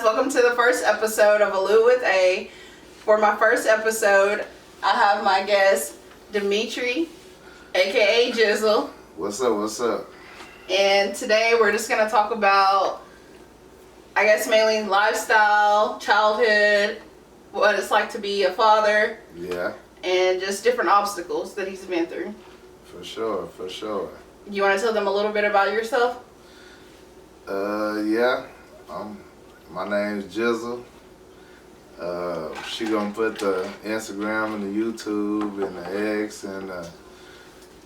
Welcome to the first episode of Aloo with A. For my first episode, I have my guest, Dimitri, aka Jizzle. What's up, what's up? And today we're just going to talk about, I guess, mainly lifestyle, childhood, what it's like to be a father. Yeah. And just different obstacles that he's been through. For sure, for sure. You want to tell them a little bit about yourself? Yeah. My name's Jizzle. She gonna put the Instagram and the YouTube and the X and the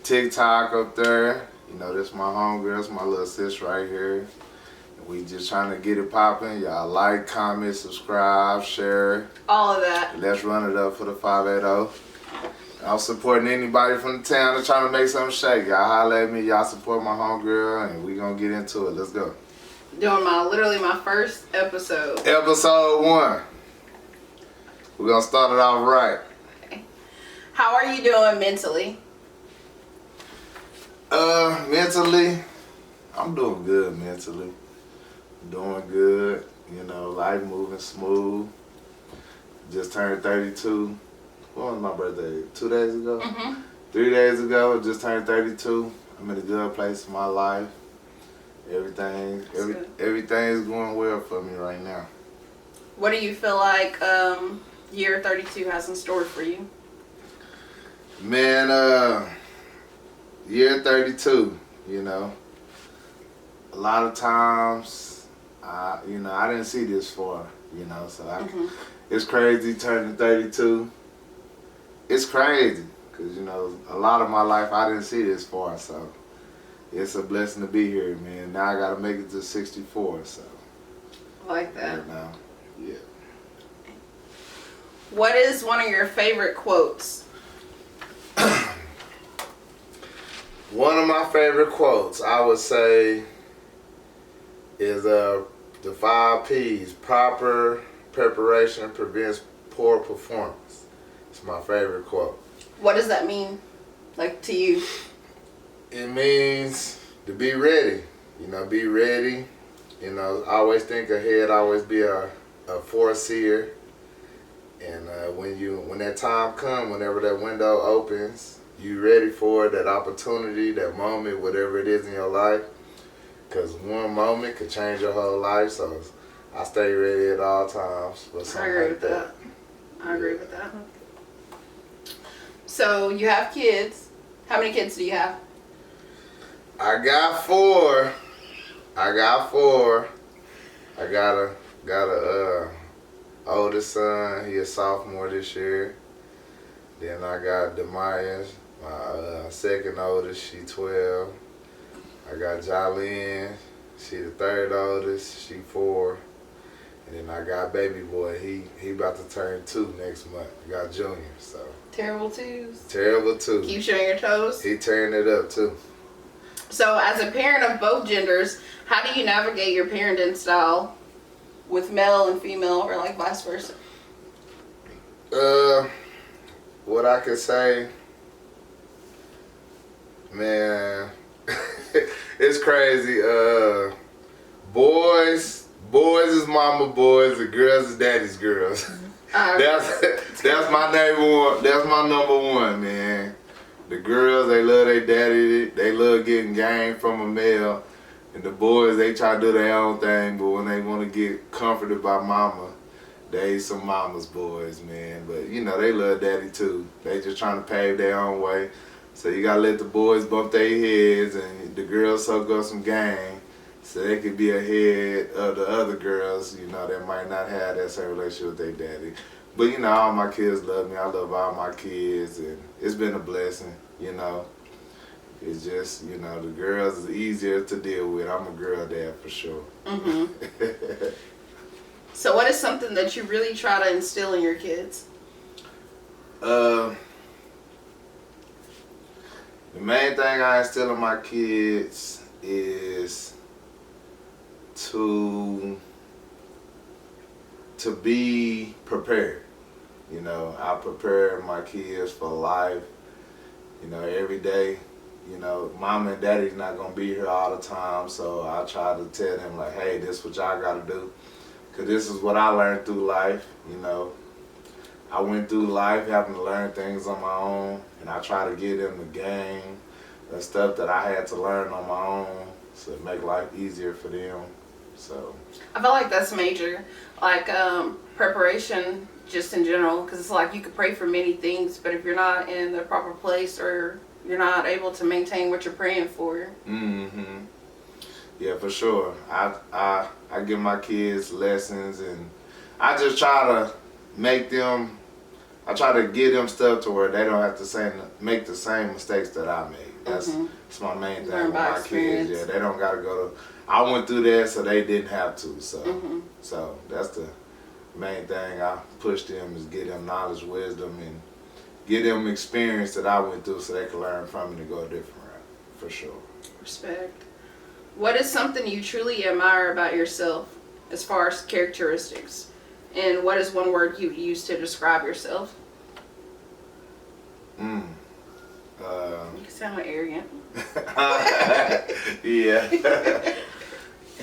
TikTok up there. You know, this my homegirl, this my little sis right here. We just trying to get it popping. Y'all like, comment, subscribe, share. All of that. Let's run it up for the 580. I'm supporting anybody from the town that's trying to make something shake. Y'all holler at me, y'all support my homegirl, and we gonna get into it. Let's go. Doing literally my first episode. Episode 1. We're gonna start it off right. Okay. How are you doing mentally? Mentally, I'm doing good mentally. Doing good. You know, life moving smooth. Just turned 32. When was my birthday? 2 days ago? 3 days ago, just turned 32. I'm in a good place in my life. Everything's going well for me right now. What do you feel like year 32 has in store for you? Man, year 32, you know, a lot of times, I didn't see this far, you know, so it's crazy turning 32. It's crazy, because, you know, a lot of my life I didn't see this far, so it's a blessing to be here, man. Now I got to make it to 64, so. I like that. Right now, yeah. What is one of your favorite quotes? One of my favorite quotes, I would say, is the 5 P's. Proper preparation prevents poor performance. It's my favorite quote. What does that mean, like, to you? It means to be ready. You know, be ready. You know, always think ahead, always be a foreseer. And when that time comes, whenever that window opens, you ready for it, that opportunity, that moment, whatever it is in your life. Because one moment could change your whole life, so I stay ready at all times. I agree with that. I agree with that. So you have kids. How many kids do you have? I got 4. I got a oldest son. He a sophomore this year. Then I got Demaya, my second oldest. She 12. I got Jolene. She the third oldest. She 4. And then I got baby boy. He about to turn 2 next month. I got Junior. So terrible twos. Terrible 2. Keep showing your toes. He turned it up too. So, as a parent of both genders, how do you navigate your parenting style with male and female, or like vice versa? What I could say, man, it's crazy. Boys is mama boys, and girls is daddy's girls. That's my number 1. That's my number 1, man. The girls, they love their daddy. They love getting game from a male. And the boys, they try to do their own thing. But when they want to get comforted by mama, they some mama's boys, man. But, you know, they love daddy too. They just trying to pave their own way. So you got to let the boys bump their heads and the girls soak up some game so they could be ahead of the other girls, you know, that might not have that same relationship with their daddy. But, you know, all my kids love me. I love all my kids, and it's been a blessing, you know. It's just, you know, the girls is easier to deal with. I'm a girl dad for sure. So what is something that you really try to instill in your kids? The main thing I instill in my kids is to be prepared. You know, I prepare my kids for life, you know, every day. You know, mama and daddy's not going to be here all the time, so I try to tell them, like, hey, this is what y'all got to do. Because this is what I learned through life, you know. I went through life having to learn things on my own, and I try to give them the game, the stuff that I had to learn on my own to make life easier for them. So I feel like that's major, like preparation just in general, because it's like you could pray for many things, but if you're not in the proper place or you're not able to maintain what you're praying for. Mm-hmm. Yeah, for sure. I give my kids lessons, and I just try to make them. I try to give them stuff to where they don't have to make the same mistakes that I made. That's my main thing with my kids. Yeah, they don't gotta go to. I went through that, so they didn't have to. So that's the main thing I push them is give them knowledge, wisdom, and give them experience that I went through, so they can learn from it and go a different route. For sure. Respect. What is something you truly admire about yourself, as far as characteristics? And what is one word you would use to describe yourself? You sound arrogant. Yeah.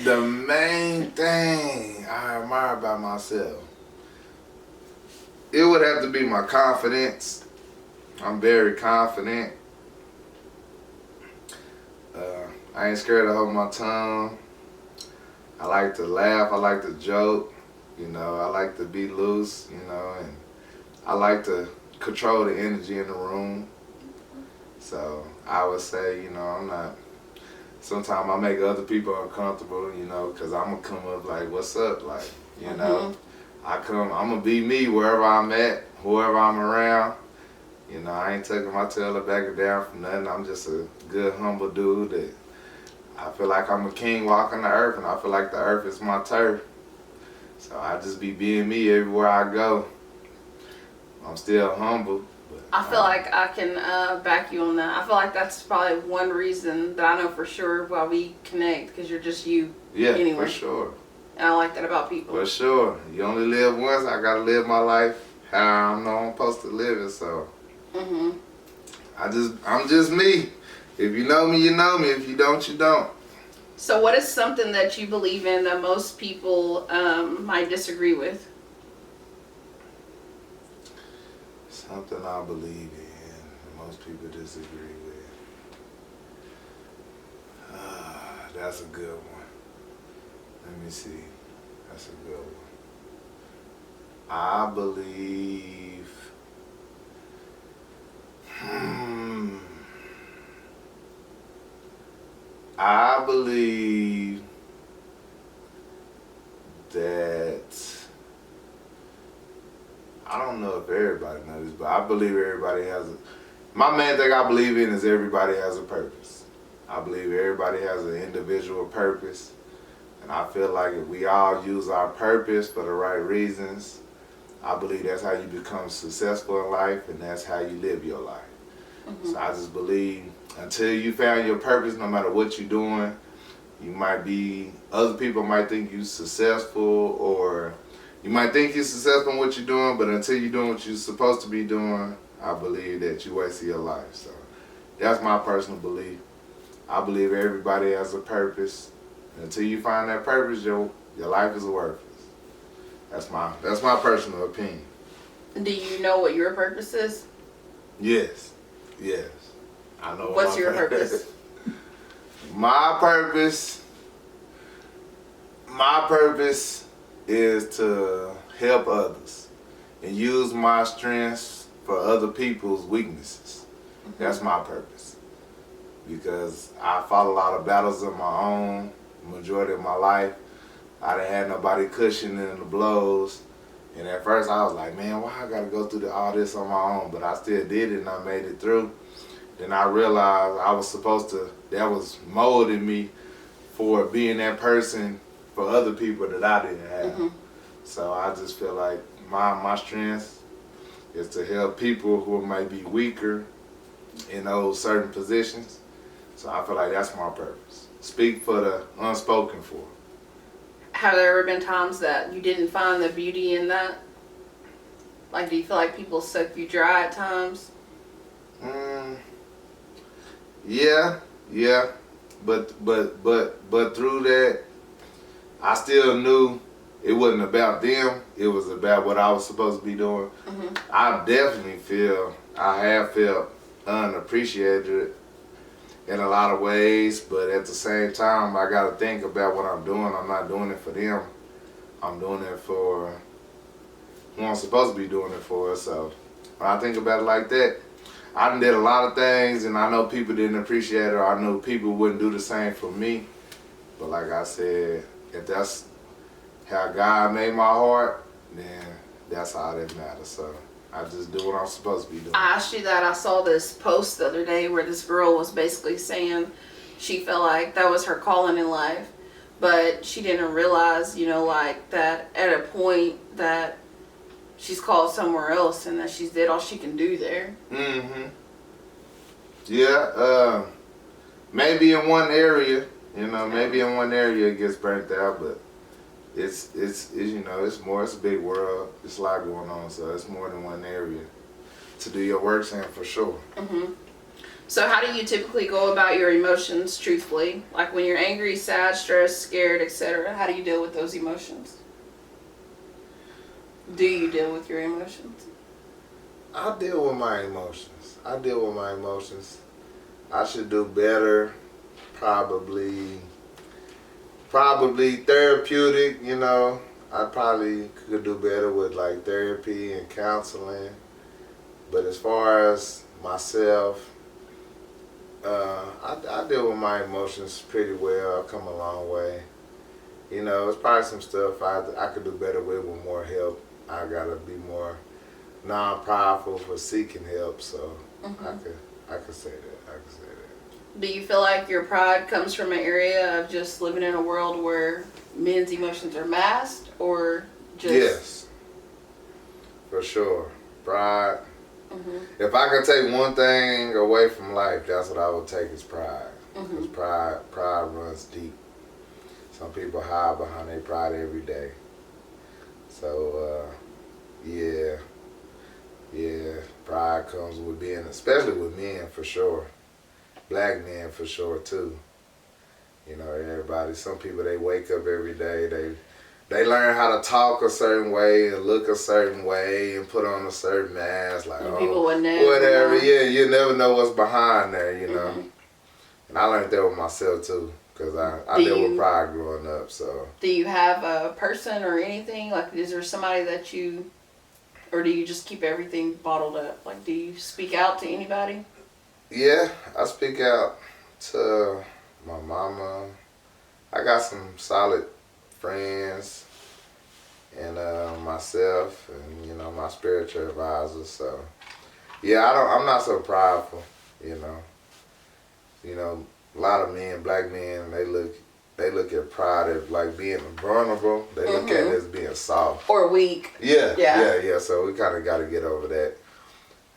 The main thing I admire about myself, it would have to be my confidence. I'm very confident. I ain't scared to hold my tongue. I like to laugh. I like to joke. You know, I like to be loose, you know, and I like to control the energy in the room. So I would say, you know, I'm not, sometimes I make other people uncomfortable, you know, because I'm going to come up like, what's up? Like, you know, I'm going to be me wherever I'm at, whoever I'm around. You know, I ain't taking my tail or backing down from nothing. I'm just a good, humble dude that I feel like I'm a king walking the earth, and I feel like the earth is my turf. So I just be being me everywhere I go. I'm still humble. But I feel like I can back you on that. I feel like that's probably one reason that I know for sure why we connect, because you're just you. Yeah, anyway. For sure. And I like that about people. For sure. You only live once. I gotta live my life how I know I'm supposed to live it. So I'm just me. If you know me, you know me. If you don't, you don't. So what is something that you believe in that most people might disagree with? Something I believe in that most people disagree with. That's a good one. Let me see. That's a good one. I believe... I believe that, I don't know if everybody knows this, but I believe everybody has my main thing I believe in is everybody has a purpose. I believe everybody has an individual purpose, and I feel like if we all use our purpose for the right reasons, I believe that's how you become successful in life, and that's how you live your life. So I just believe until you found your purpose, no matter what you're doing, you might be, other people might think you're successful, or you might think you're successful in what you're doing, but until you're doing what you're supposed to be doing, I believe that you wasted your life. So that's my personal belief. I believe everybody has a purpose. Until you find that purpose, your life is worthless. That's my personal opinion. Do you know what your purpose is? Yes. I know. What's your purpose? My purpose is to help others and use my strengths for other people's weaknesses. That's my purpose. Because I fought a lot of battles of my own, majority of my life. I didn't have nobody cushioning the blows. And at first I was like, man, why I gotta go through all this on my own? But I still did it, and I made it through. Then I realized I was supposed to, that was molding me for being that person for other people that I didn't have. So I just feel like my strength is to help people who might be weaker in those certain positions. So I feel like that's my purpose. Speak for the unspoken for. Have there ever been times that you didn't find the beauty in that? Like, do you feel like people suck you dry at times? Yeah. But through that, I still knew it wasn't about them. It was about what I was supposed to be doing. Mm-hmm. I have felt unappreciated in a lot of ways, but at the same time, I got to think about what I'm doing. I'm not doing it for them. I'm doing it for who I'm supposed to be doing it for. So when I think about it like that, I done did a lot of things, and I know people didn't appreciate it, or I know people wouldn't do the same for me. But like I said, if that's how God made my heart, then that's how that matters. So I just do what I'm supposed to be doing. I asked you that. I saw this post the other day where this girl was basically saying she felt like that was her calling in life, but she didn't realize, like that at a point that she's called somewhere else and that she's did all she can do there. Mm-hmm. Yeah, maybe in one area, maybe in one area it gets burnt out, but it's more, it's a big world, it's a lot going on, so it's more than one area to do your work in for sure. Mm-hmm. So how do you typically go about your emotions truthfully? Like when you're angry, sad, stressed, scared, etc., how do you deal with those emotions? Do you deal with your emotions? I deal with my emotions. I should do better, probably therapeutic, I probably could do better with like therapy and counseling. But as far as myself, I deal with my emotions pretty well. I've come a long way. It's probably some stuff I could do better with more help. I gotta be more non-prideful for seeking help, so Mm-hmm. I could say that. Do you feel like your pride comes from an area of just living in a world where men's emotions are masked, or just... Yes, for sure. Pride. Mm-hmm. If I could take one thing away from life, that's what I would take is pride. Mm-hmm. Because pride runs deep. Some people hide behind their pride every day. So, yeah, pride comes with being, especially with men for sure. Black men for sure too. Everybody, some people, they wake up every day, they learn how to talk a certain way and look a certain way and put on a certain mask, like, And people would never whatever, know. yeah, you never know what's behind there, Mm-hmm. And I learned that with myself too, because I dealt with pride growing up, so. Do you have a person or anything? Like, is there somebody that you, or do you just keep everything bottled up? Like, do you speak out to anybody? Yeah, I speak out to my mama. I got some solid friends, and myself, and my spiritual advisor. So yeah, I'm not so prideful. A lot of men, black men, they look at pride as like being vulnerable. They look at it as being soft or weak. Yeah. So we kind of got to get over that,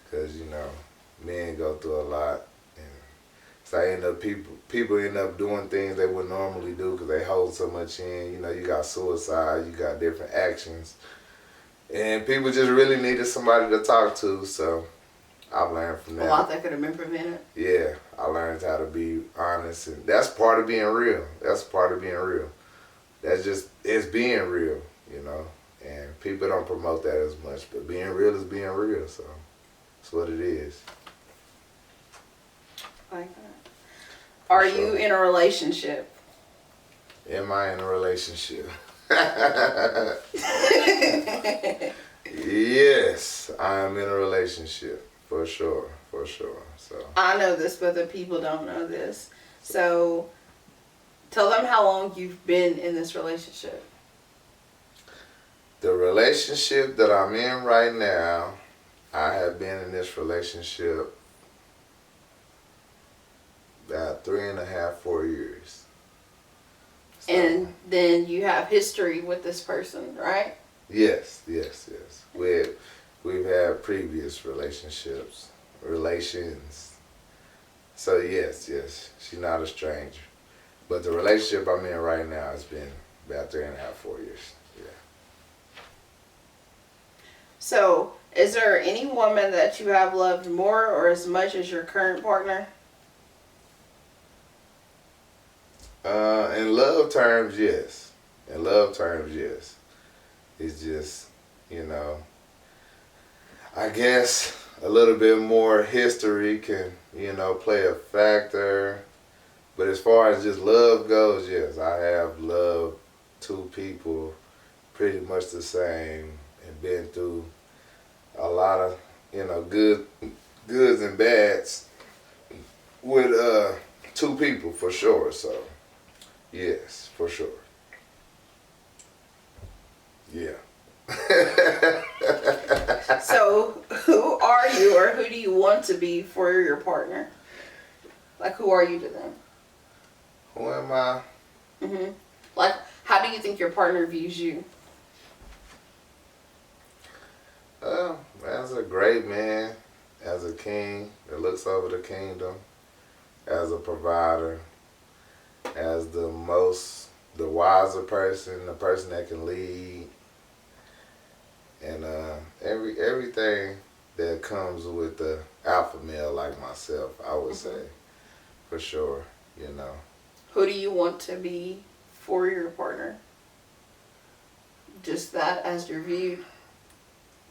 because men go through a lot, and so people end up doing things they would normally do because they hold so much in. You got suicide, you got different actions, and people just really needed somebody to talk to. So I've learned from that. A lot that could have been prevented. Yeah, I learned how to be honest, and that's part of being real. That's just, it's being real, and people don't promote that as much, but being real is being real. So that's what it is. Like that. Are you in a relationship? Am I in a relationship? Yes, I am in a relationship, for sure. So I know this, but the people don't know this. So tell them how long you've been in this relationship. The relationship that I'm in right now, I have been in this relationship about 3.5, 4 years. So, And then you have history with this person, right? Yes. We've had previous relations. So yes, she's not a stranger. But the relationship I'm in right now has been about 3.5, 4 years. Yeah. So, is there any woman that you have loved more or as much as your current partner? In love terms, yes. It's just, you know, I guess a little bit more history can, you know, play a factor. But as far as just love goes, yes, I have loved two people pretty much the same and been through a lot of, you know, goods and bads with two people for sure. So, yes, for sure. Yeah. So, who are you or who do you want to be for your partner? Like, who are you to them? Who am I? Mm-hmm. Like, how do you think your partner views you? As a great man, as a king that looks over the kingdom, as a provider, as the wiser person, the person that can lead, and everything that comes with the alpha male like myself, I would say, for sure, you know. Who do you want to be for your partner? Just that as you're viewed.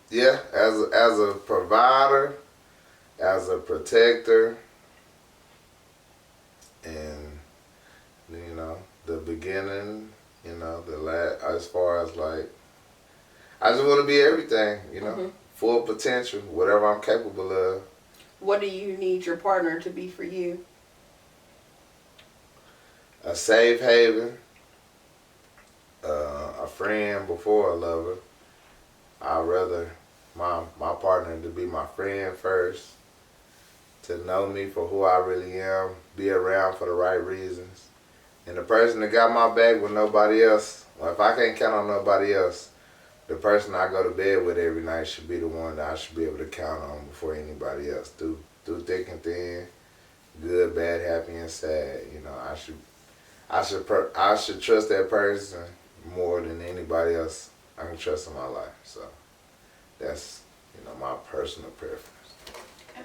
Yeah, as a provider, as a protector, and you know, the beginning, you know, the last, as far as like, I just want to be everything, you know, full potential, whatever I'm capable of. What do you need your partner to be for you? A safe haven, a friend before a lover. I'd rather my partner to be my friend first, to know me for who I really am, be around for the right reasons. And the person that got my back with nobody else, or if I can't count on nobody else, the person I go to bed with every night should be the one that I should be able to count on before anybody else. Through thick and thin, good, bad, happy, and sad. You know, I should trust that person more than anybody else I can trust in my life. So that's, you know, my personal preference. Okay.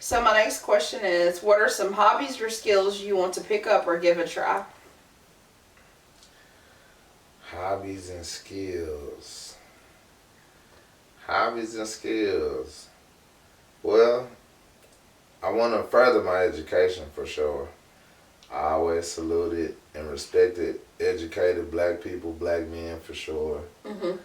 So my next question is, what are some hobbies or skills you want to pick up or give a try? Hobbies and skills. Hobbies and skills. Well, I want to further my education for sure. I always saluted and respected educated black people, black men for sure. Mm-hmm.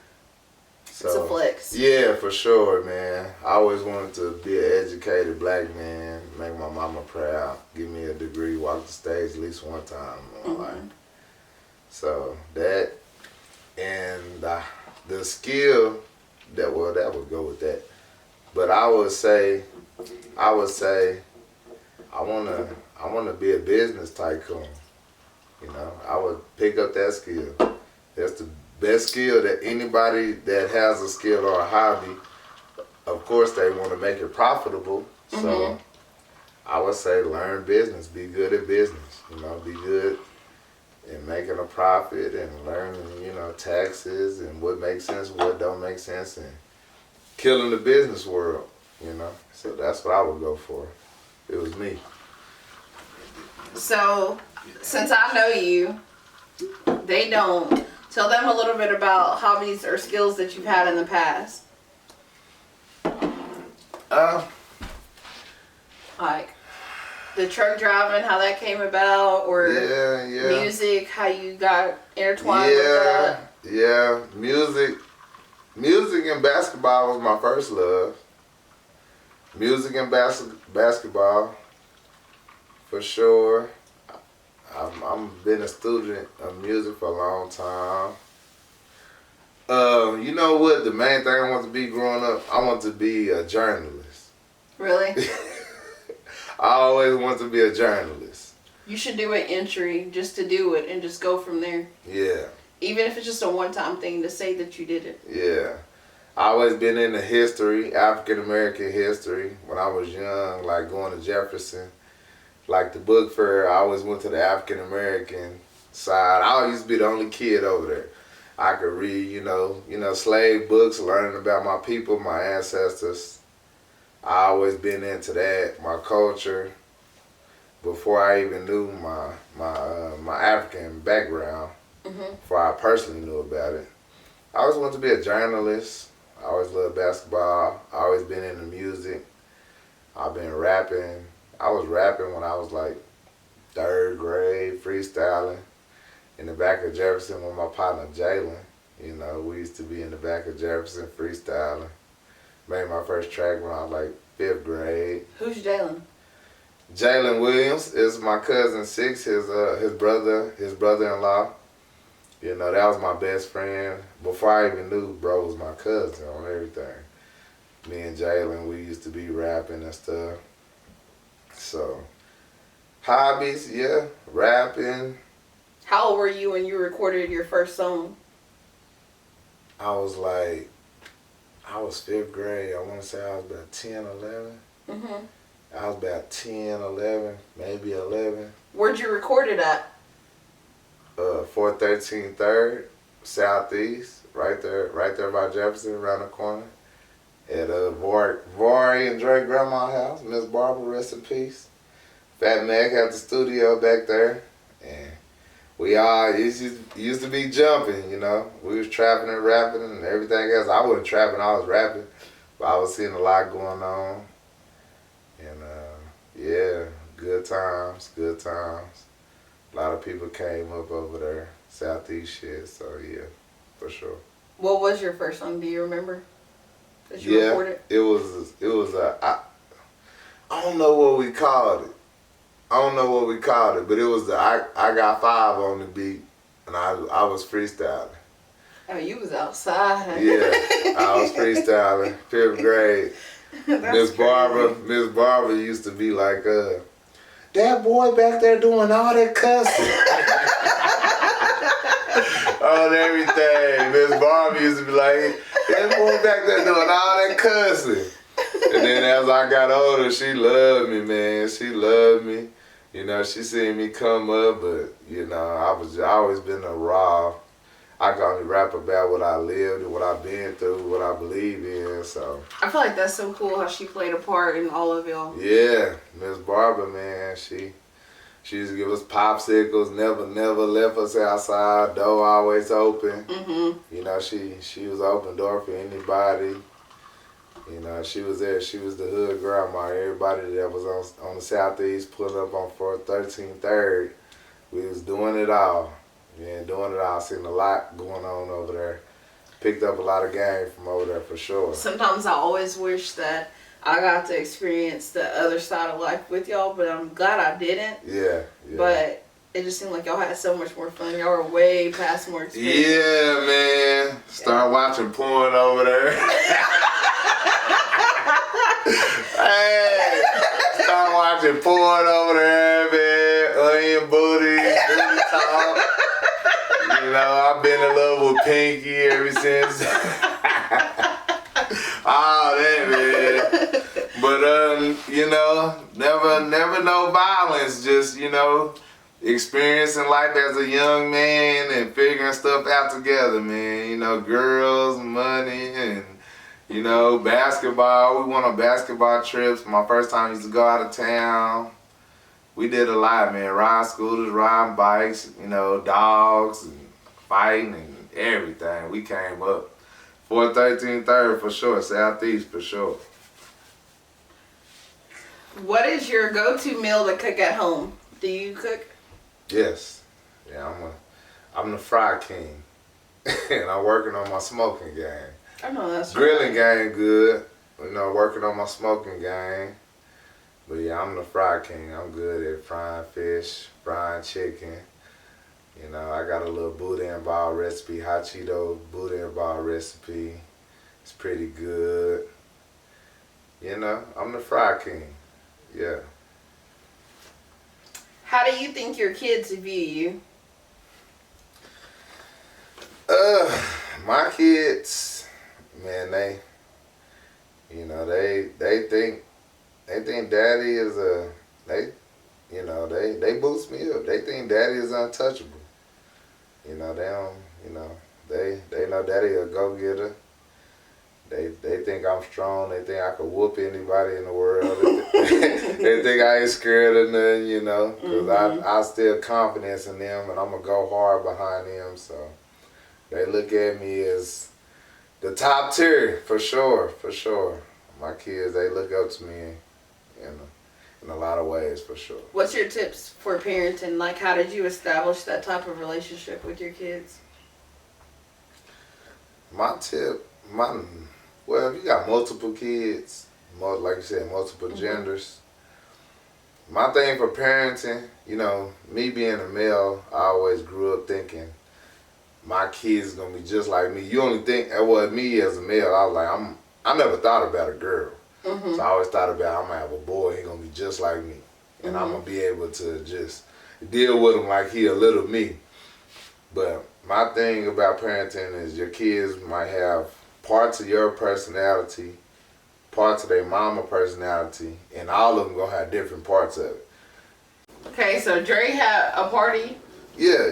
So, it's a flex. Yeah, for sure, man. I always wanted to be an educated black man, make my mama proud, give me a degree, walk the stage at least one time in my life. So that, and the skill that would go with that. But I would say I wanna be a business tycoon. You know, I would pick up that skill. That's the best skill that anybody that has a skill or a hobby, of course they want to make it profitable. So I would say learn business, be good at business, you know, be good in making a profit and learning, you know, taxes and what makes sense, what don't make sense, and killing the business world, you know. So that's what I would go for if it was me. So, since I know you, they don't. Tell them a little bit about hobbies or skills that you've had in the past. Like the truck driving, how that came about, or music, how you got intertwined with that. Yeah, music and basketball was my first love. Music and basketball, for sure. I've been a student of music for a long time. You know what? The main thing I want to be growing up, I want to be a journalist. Really? I always want to be a journalist. You should do an entry just to do it and just go from there. Yeah. Even if it's just a one-time thing to say that you did it. Yeah. I always been into history, African American history. When I was young, like going to Jefferson, like the book fair, I always went to the African American side. I always used to be the only kid over there. I could read, you know, slave books, learning about my people, my ancestors. I always been into that, my culture. Before I even knew my African background, before I personally knew about it. I always wanted to be a journalist. I always loved basketball. I always been into music. I've been rapping. I was rapping when I was like 3rd grade, freestyling in the back of Jefferson with my partner Jalen. You know, we used to be in the back of Jefferson freestyling. Made my first track when I was like 5th grade. Who's Jalen? Jalen Williams is my cousin Six, his brother-in-law. You know, that was my best friend. Before I even knew bro was my cousin on everything. Me and Jalen, we used to be rapping and stuff. So, hobbies, yeah, rapping. How old were you when you recorded your first song? I was 5th grade. I want to say I was about 10, 11. Mm-hmm. I was about 10, 11, maybe 11. Where'd you record it at? 413 3rd, Southeast, right there by Jefferson, around the corner. At Vori and Dre grandma's house, Miss Barbara, rest in peace. Fat Mac had the studio back there, and we all used to be jumping, you know. We was trapping and rapping and everything else. I wasn't trapping, I was rapping, but I was seeing a lot going on. And yeah, good times. A lot of people came up over there, Southeast shit, so yeah, for sure. What was your first song? Do you remember? That you recorded? It was I don't know what we called it. But it was the I Got 5 on the beat, and I was freestyling. Oh, you was outside. Yeah, I was freestyling, 5th grade. Miss Barbara used to be like, that boy back there doing all that cussing. On everything. Miss Barbara used to be like, that boy back there doing all that cussing. And then as I got older, she loved me, man. She loved me. You know, she seen me come up, but, you know, I always been a raw. I can only rap about what I lived and what I've been through, what I believe in, so. I feel like that's so cool how she played a part in all of y'all. Yeah, Miss Barbara, man, she used to give us popsicles, never left us outside, door always open. Mm-hmm. You know, she was open door for anybody. You know, she was there. She was the hood grandma. Everybody that was on the Southeast pulling up on 413 3rd, we was doing it all. Yeah, doing it all. Seen a lot going on over there. Picked up a lot of game from over there for sure. Sometimes I always wish that I got to experience the other side of life with y'all, but I'm glad I didn't. Yeah. But it just seemed like y'all had so much more fun. Y'all were way past more experience. Yeah, man. Start watching porn over there. Hey, start watching porn over there, man. Onion booty talk. You know, I've been in love with Pinky ever since. Oh, that, man. But, you know, never no violence. Just, you know, experiencing life as a young man and figuring stuff out together, man. You know, girls, money, and, you know, basketball. We went on basketball trips. My first time I used to go out of town. We did a lot, man. Riding scooters, riding bikes, you know, dogs, and fighting and everything. We came up. 413 3rd for sure. Southeast for sure. What is your go-to meal to cook at home? Do you cook? Yes. Yeah, I'm the fry king. And I'm working on my smoking game. I know that's Grilling game good. You know, working on my smoking game. But yeah, I'm the fry king. I'm good at frying fish, frying chicken. You know, I got a little boudin ball recipe, hot Cheeto boudin ball recipe. It's pretty good. You know, I'm the fry king. Yeah. How do you think your kids view you? My kids, man, they think daddy is they boost me up. They think daddy is untouchable. You know, they know daddy a go-getter. They think I'm strong. They think I could whoop anybody in the world. They think I ain't scared of nothing, you know, because I still confidence in them, and I'm going to go hard behind them. So, They look at me as the top tier, for sure, for sure. My kids, they look up to me in a lot of ways, for sure. What's your tips for parenting? Like, how did you establish that type of relationship with your kids? My tip, well, if you got multiple kids, like you said, multiple genders, my thing for parenting, you know, me being a male, I always grew up thinking my kids gonna be just like me. You only think, well, me as a male, I was like, I never thought about a girl. So I always thought about I'm gonna have a boy, he gonna be just like me. And I'm gonna be able to just deal with him like he a little me. But my thing about parenting is your kids might have parts of your personality, parts of their mama personality, and all of them gonna have different parts of it. Okay, so Dre had a party. Yeah.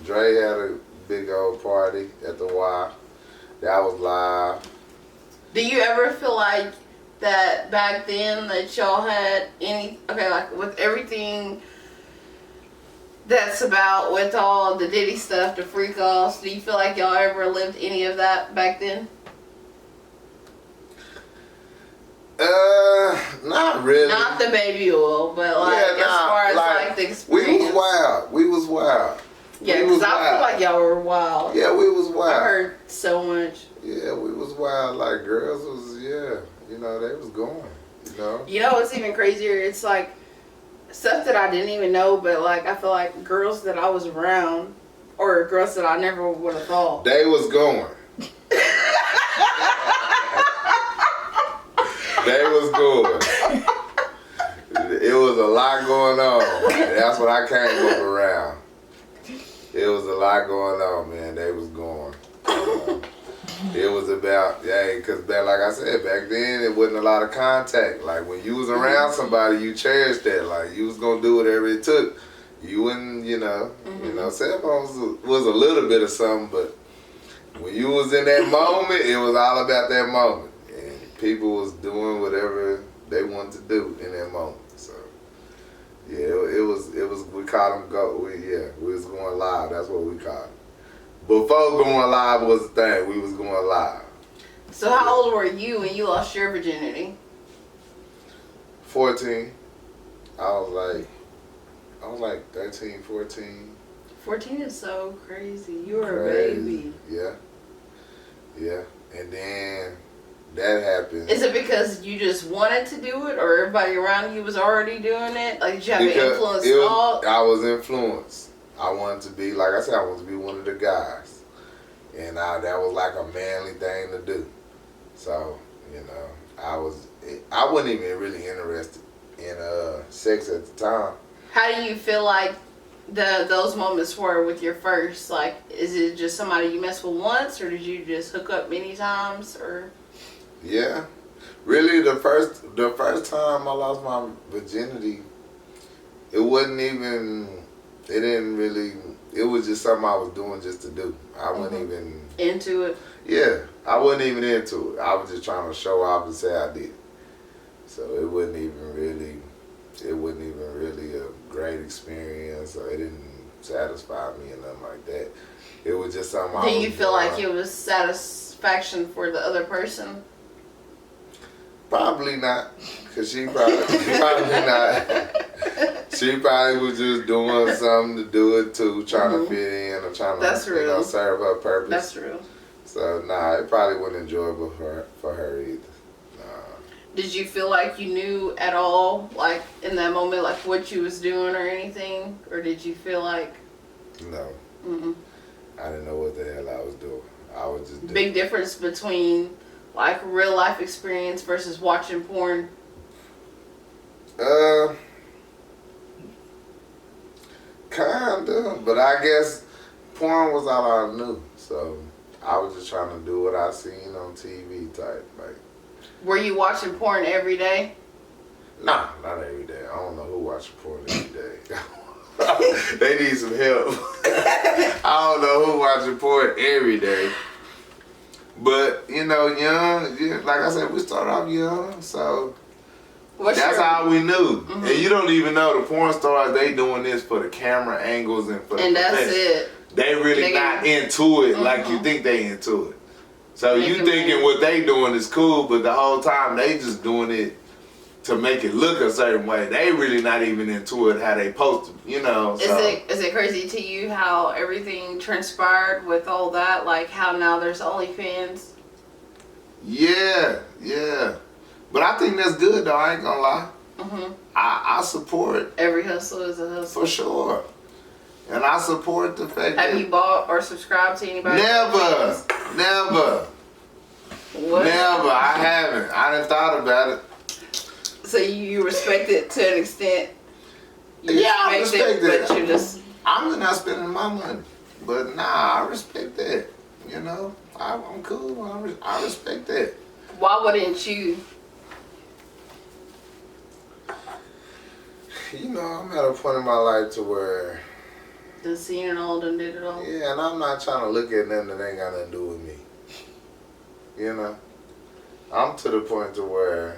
Dre had a big old party at the Y. That was live. Do you ever feel like that back then that y'all had like with everything that's about with all the Diddy stuff, the freak offs, do you feel like y'all ever lived any of that back then? Not really. Not the baby oil, but like as far as like the experience. We was wild. Yeah, because I feel like y'all were wild. Yeah, we was wild. I heard so much. Yeah, we was wild. Like girls was, you know, they was going, you know. You know what's even crazier? It's like stuff that I didn't even know, but like I feel like girls that I was around or girls that I never would have thought. They was going. They was going. It was a lot going on. That's what I came up around. It was a lot going on, man. They was going. It was about, because like I said, back then it wasn't a lot of contact. Like when you was around somebody, you cherished that. Like you was gonna do whatever it took. You wouldn't, you know, cell phones was a little bit of something, but when you was in that moment, it was all about that moment. And people was doing whatever they wanted to do in that moment. So yeah, it was we called them go. We was going live. That's what we called it. Before going live was the thing, we was going live. So how old were you when you lost your virginity? 14. I was like 13, 14. 14 is so crazy. You were a baby. Yeah. And then that happened. Is it because you just wanted to do it, or everybody around you was already doing it? Like, did you have an influence at all? I was influenced. I wanted to be, like I said, I wanted to be one of the guys. And that was like a manly thing to do. So, you know, I wasn't even really interested in sex at the time. How do you feel like those moments were with your first? Like, is it just somebody you messed with once, or did you just hook up many times, or? Yeah. Really, the first time I lost my virginity, it was just something I was doing just to do. I wasn't even into it. Yeah, I wasn't even into it. I was just trying to show off and say I did. So it wasn't even really a great experience, or it didn't satisfy me or nothing like that. It was just something I was doing. Do you feel like it was satisfaction for the other person? Probably not, because she probably not. She probably was just doing something to do it too, trying to fit in or trying to serve her purpose. That's real. So it probably wasn't enjoyable for her either. Did you feel like you knew at all, like in that moment, like what you was doing or anything, or did you feel like? No. I didn't know what the hell I was doing. I was just doing. Big difference between like real life experience versus watching porn. Kinda, but I guess porn was all I knew, so I was just trying to do what I seen on TV type. Like, were you watching porn every day? Nah, not every day. I don't know who watches porn every day. They need some help. I don't know who watching porn every day. But, you know, young, like I said, we started off young, so that's how we knew. And you don't even know the porn stars, they doing this for the camera angles and for the that's it. they really not into it like you think they into it. So you thinking what they doing is cool, but the whole time they just doing it to make it look a certain way. They really not even into it how they supposed to, you know. So. Is it crazy to you how everything transpired with all that? Like how now there's OnlyFans? Yeah. But I think that's good though, I ain't gonna lie. I support. Every hustle is a hustle. For sure. And I support the fact that... Have you bought or subscribed to anybody? Never. What? Never. I haven't. I done thought about it. So you respect it to an extent? I respect it. But you just... I'm not spending my money. But nah, I respect that. You know? I'm cool. I respect that. Why wouldn't you? You know, I'm at a point in my life to where... Done seen it all, done did it all. Yeah, and I'm not trying to look at nothing that ain't got nothing to do with me. You know? I'm to the point to where...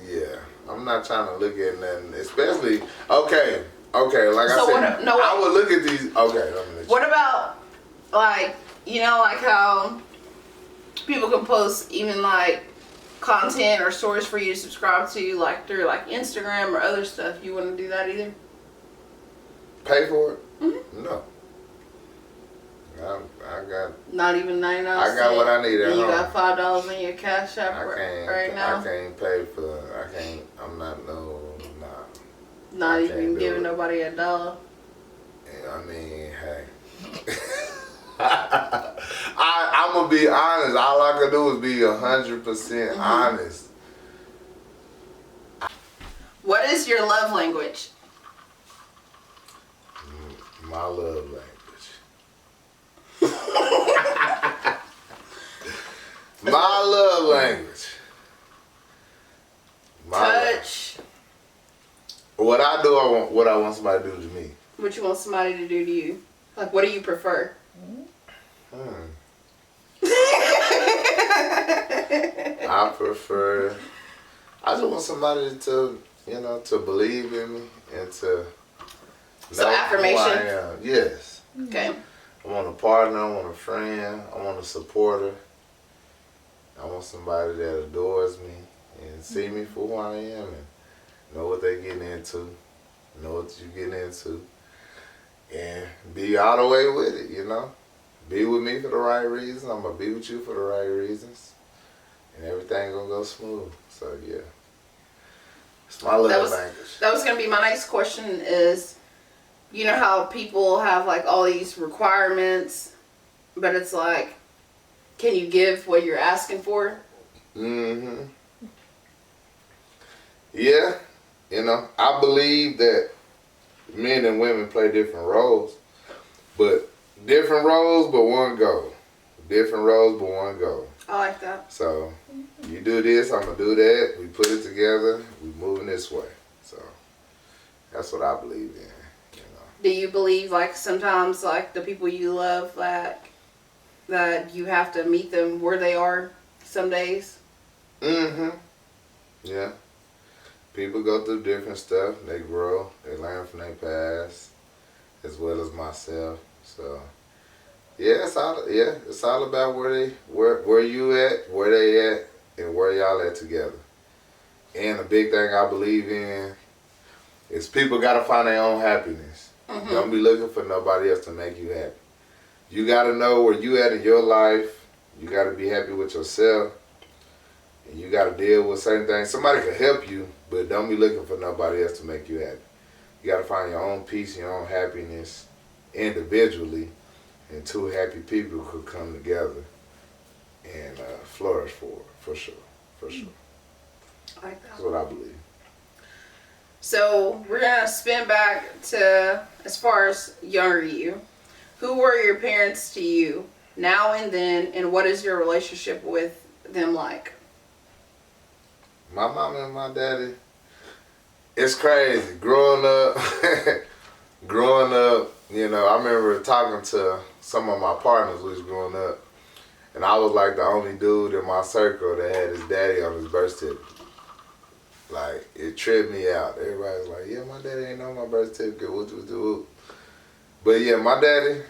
Yeah, I'm not trying to look at nothing, especially... Okay, like I said, I would look at these... Okay, let me let you. What about, like, you know, like how people can post even, like, content or stories for you to subscribe to, like, through, like, Instagram or other stuff? You wouldn't do that either? Pay for it? Mm-hmm. No. I got... Not even 99 cents? I got what I need at home. You got $5 in your Cash App right now? I can't pay for... I'm not no... Nah. Not even giving nobody $1? I mean, hey. I'm going to be honest. All I can do is be 100% honest. What is your love language? My love language. My love language. Touch. What I do, what I want somebody to do to me. What you want somebody to do to you? Like, what do you prefer? I just want somebody to, you know, to believe in me and to So know affirmation? who I am. Yes. Okay. I want a partner, I want a friend, I want a supporter. I want somebody that adores me and see me for who I am and know what they're getting into, know what you're getting into, and be all the way with it, you know? Be with me for the right reasons, I'm going to be with you for the right reasons, and everything going to go smooth. So, yeah. It's my love language. That was going to be my next question is, you know how people have like all these requirements, but it's like, can you give what you're asking for? Mm-hmm. Yeah. You know, I believe that men and women play different roles, but different roles, but one goal. Different roles, but one goal. I like that. So, you do this, I'm going to do that. We put it together. We moving this way. So, that's what I believe in. You know. Do you believe like sometimes like the people you love that you have to meet them where they are some days? Mm-hmm. Yeah. People go through different stuff. They grow. They learn from their past as well as myself. So, yeah, it's all about where you at, where they at, and where y'all at together. And the big thing I believe in is people got to find their own happiness. Mm-hmm. Don't be looking for nobody else to make you happy. You got to know where you at in your life. You got to be happy with yourself. And you got to deal with certain things. Somebody can help you, but don't be looking for nobody else to make you happy. You got to find your own peace, your own happiness individually, and two happy people could come together and flourish for sure. I like that. That's what I believe. So we're gonna spin back to as far as younger you. Who were your parents to you now and then, and what is your relationship with them like? My mom and my daddy, it's crazy. Growing up, you know, I remember talking to some of my partners who was growing up, and I was like the only dude in my circle that had his daddy on his birth certificate. Like, it tripped me out. Everybody was like, yeah, my daddy ain't on my birth certificate. What? But yeah, my daddy,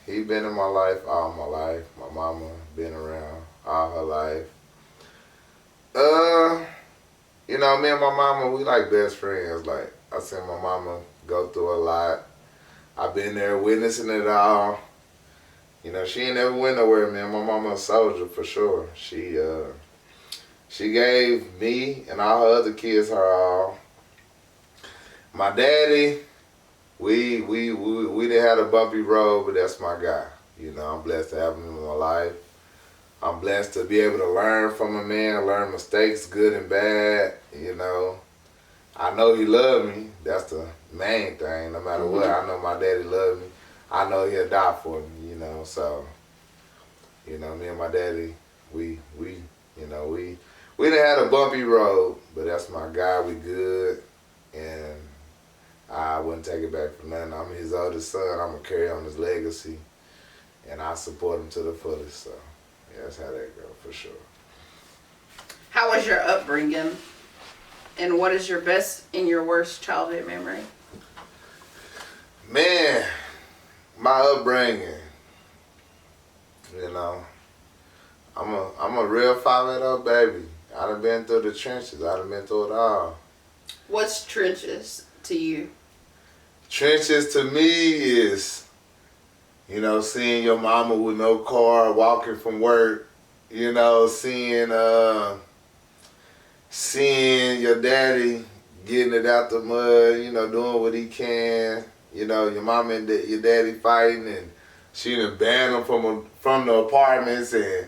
he been in my life all my life. My mama been around all her life. Uh, you know, me and my mama, we like best friends. Like, I seen my mama go through a lot. I've been there witnessing it all. You know, she ain't never went nowhere, man. My mama a soldier for sure. She gave me and all her other kids her all. My daddy, we didn't have a bumpy road, but that's my guy. You know, I'm blessed to have him in my life. I'm blessed to be able to learn from a man, learn mistakes, good and bad. You know, I know he loved me. That's the main thing. No matter what, I know my daddy loved me. I know he'll die for me. You know, so you know, me and my daddy, we didn't have a bumpy road, but that's my guy. We good, and I wouldn't take it back for nothing. I'm his oldest son. I'm gonna carry on his legacy, and I support him to the fullest. So yeah, that's how that go for sure. How was your upbringing? And what is your best and your worst childhood memory? Man, my upbringing, you know, I'm a real 5'0" baby. I done been through the trenches. I done been through it all. What's trenches to you? Trenches to me is, you know, seeing your mama with no car, walking from work, you know, seeing your daddy getting it out the mud, you know, doing what he can. You know, your mama and your daddy fighting, and she done banned him from the apartments, and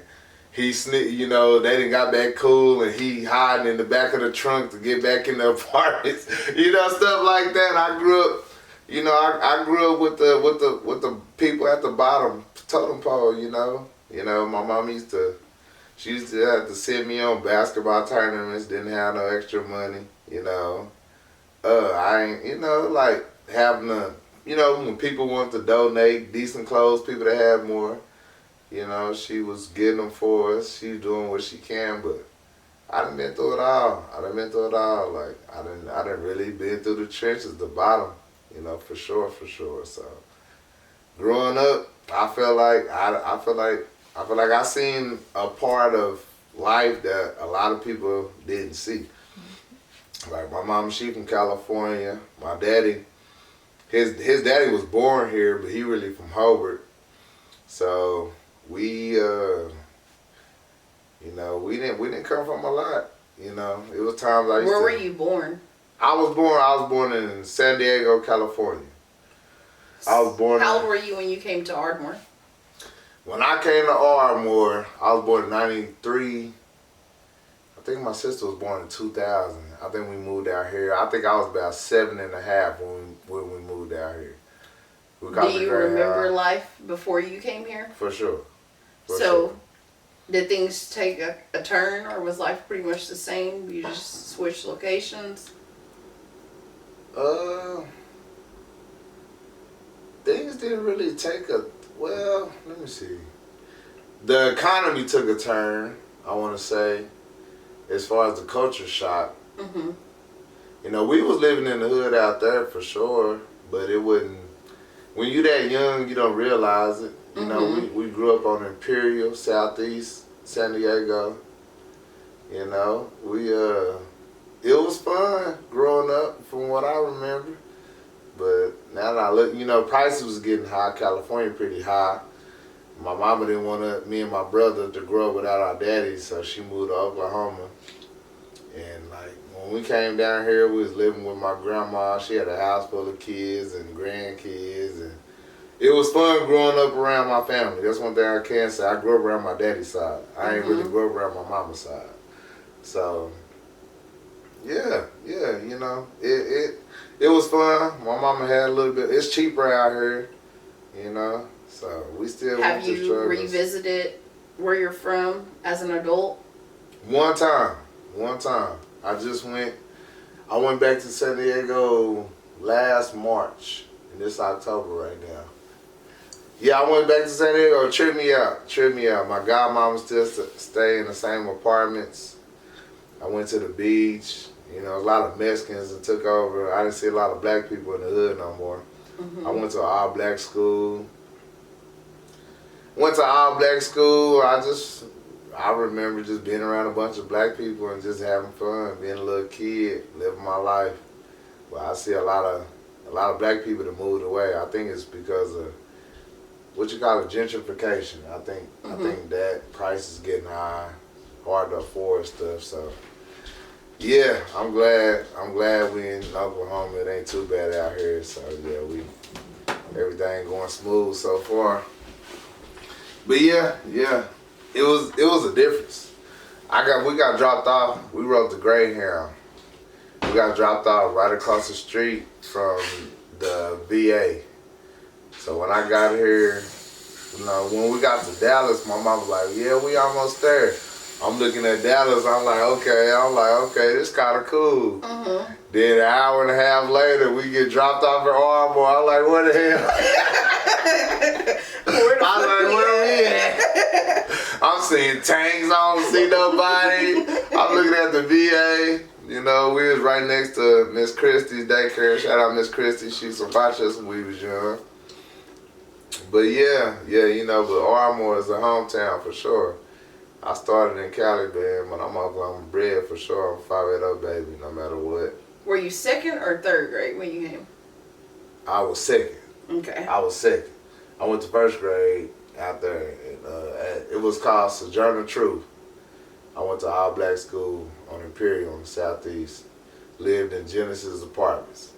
you know, they done got back cool, and he hiding in the back of the trunk to get back in the apartments. You know, stuff like that. I grew up, you know, I grew up with the people at the bottom totem pole. You know, my mom used to have to send me on basketball tournaments. Didn't have no extra money. You know, I ain't, you know, like having you know, when people want to donate decent clothes, people that have more. You know, she was getting them for us. She's doing what she can, but I done been through it all. Like, I done really been through the trenches, the bottom, you know, for sure. So, growing up, I feel like I seen a part of life that a lot of people didn't see. Like, my mom, she from California. My daddy, his daddy was born here, but he really from Hobart. So, we didn't come from a lot. You know, it was times I used Where were you born? I was born in San Diego, California. I was born. How old were you when you came to Ardmore? When I came to Ardmore, I was born in '93. I think my sister was born in 2000. I think we moved out here. I think I was about 7.5 when we moved out here. Do you remember life before you came here? For sure. Did things take a turn, or was life pretty much the same? You just switched locations? Things didn't really take well, let me see. The economy took a turn, I want to say, as far as the culture shock. Mm-hmm. You know, we was living in the hood out there for sure, but it wouldn't. When you that young, you don't realize it. You know, we grew up on Imperial, Southeast, San Diego. You know, it was fun growing up from what I remember. But now that I look, you know, prices was getting high. California pretty high. My mama didn't want me and my brother to grow up without our daddy, so she moved to Oklahoma. And like when we came down here, we was living with my grandma. She had a house full of kids and grandkids, and it was fun growing up around my family. That's one thing I can say. I grew up around my daddy's side. I ain't really grew up around my mama's side. So yeah, you know, it was fun. My mama had a little bit. It's cheaper out here, you know. So we still have you revisited where you're from as an adult? One time. I went back to San Diego last March, and this October right now. Yeah, I went back to San Diego. Trip me out. My godmama still stay in the same apartments. I went to the beach. You know, a lot of Mexicans that took over. I didn't see a lot of black people in the hood no more. I went to an all-black school. I remember just being around a bunch of black people and just having fun, being a little kid, living my life. But I see a lot of black people that moved away. I think it's because of what you call it, gentrification. I think that price is getting high, hard to afford stuff. So yeah, I'm glad we in Oklahoma. It ain't too bad out here. So yeah, everything going smooth so far. But yeah, it was a difference. We got dropped off. We rode the Greyhound. We got dropped off right across the street from the VA. So when I got here, when we got to Dallas, my mom was like, "Yeah, we almost there." I'm looking at Dallas. I'm like, okay, this kind of cool. Then an hour and a half later, we get dropped off at Ardmore. I'm like, what the hell? I'm like, where we at? I'm seeing tanks. I don't see nobody. I'm looking at the VA. We was right next to Miss Christie's daycare. Shout out Miss Christie. She used to watch us when we was young. But yeah, but Ardmore is a hometown for sure. I started in Cali, man, but I'm Oklahoma bred for sure. I'm 5'8" baby, no matter what. Were you second or third grade when you came? I was second. Okay. I was second. I went to first grade out there. It was called Sojourner Truth. I went to all-black school on Imperial in the Southeast. Lived in Genesis Apartments.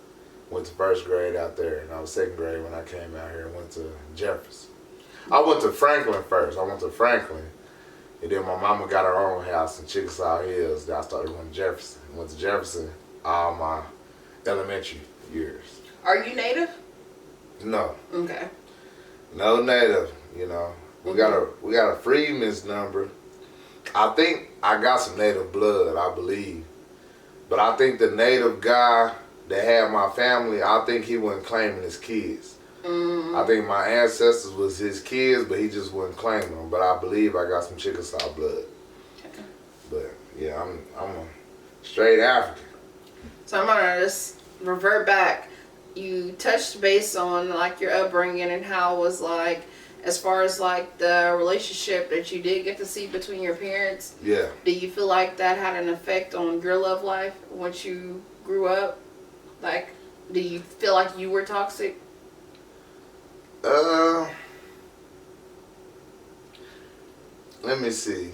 Went to first grade out there, and I was second grade when I came out here and went to Jefferson. I went to Franklin first. And then my mama got her own house in Chickasaw Hills. Then I started going to Jefferson. Went to Jefferson all my elementary years. Are you native? No. Okay. No native, We got a Freedman's number. I think I got some native blood, I believe. But I think the native guy that had my family, I think he wasn't claiming his kids. I think my ancestors was his kids, but he just wasn't claiming them. But I believe I got some Chickasaw blood. Okay. But yeah, I'm a straight African. So I'm gonna just revert back. You touched base on like your upbringing and how it was like, as far as like the relationship that you did get to see between your parents. Yeah. Do you feel like that had an effect on your love life once you grew up? Like, do you feel like you were toxic? Let me see.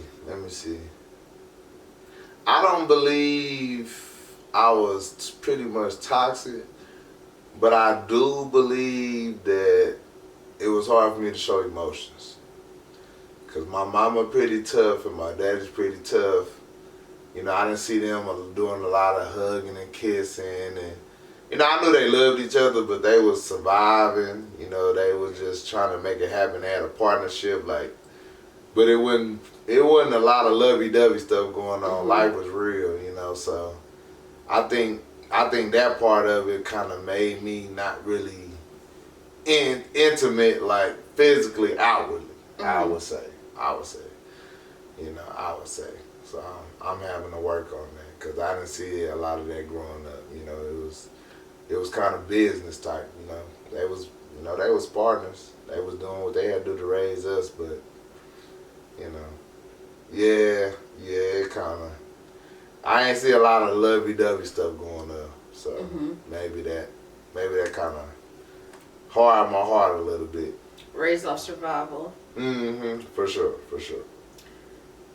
I don't believe I was pretty much toxic, but I do believe that it was hard for me to show emotions. Cause my mama pretty tough and my daddy's pretty tough. I didn't see them doing a lot of hugging and kissing, and I knew they loved each other, but they was surviving. They was just trying to make it happen. They had a partnership, but it wasn't a lot of lovey-dovey stuff going on. Life was real, So I think that part of it kind of made me not really intimate, like physically, outwardly. I would say. So I'm having to work on that because I didn't see a lot of that growing up. It was kind of business type. They was partners. They was doing what they had to do to raise us, but it kind of. I ain't see a lot of lovey-dovey stuff going up, so maybe that kind of hardened my heart a little bit. Raised off survival. For sure.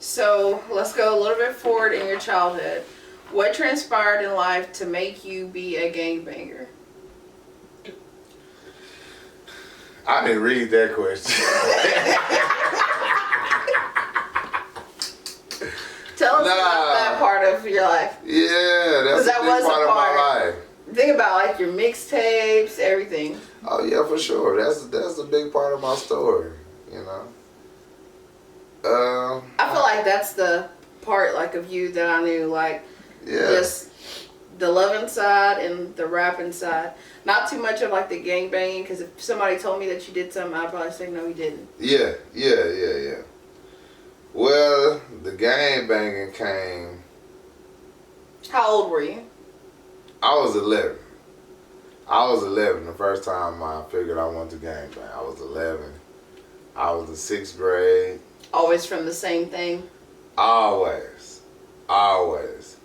So let's go a little bit forward in your childhood. What transpired in life to make you be a gangbanger? I didn't read that question. Tell us about that part of your life. Yeah, that's a big part of my life. Think about like your mixtapes, everything. Oh yeah, for sure. That's a big part of my story. I feel like that's the part like of you that I knew, like just the loving side and the rapping side. Not too much of like the gang banging, because if somebody told me that you did something, I'd probably say no, you didn't. Yeah. Well, the gang banging came. How old were you? I was 11. I was 11 the first time I figured I wanted to gang bang. I was 11. I was in 6th grade. Always from the same thing? Always. Always.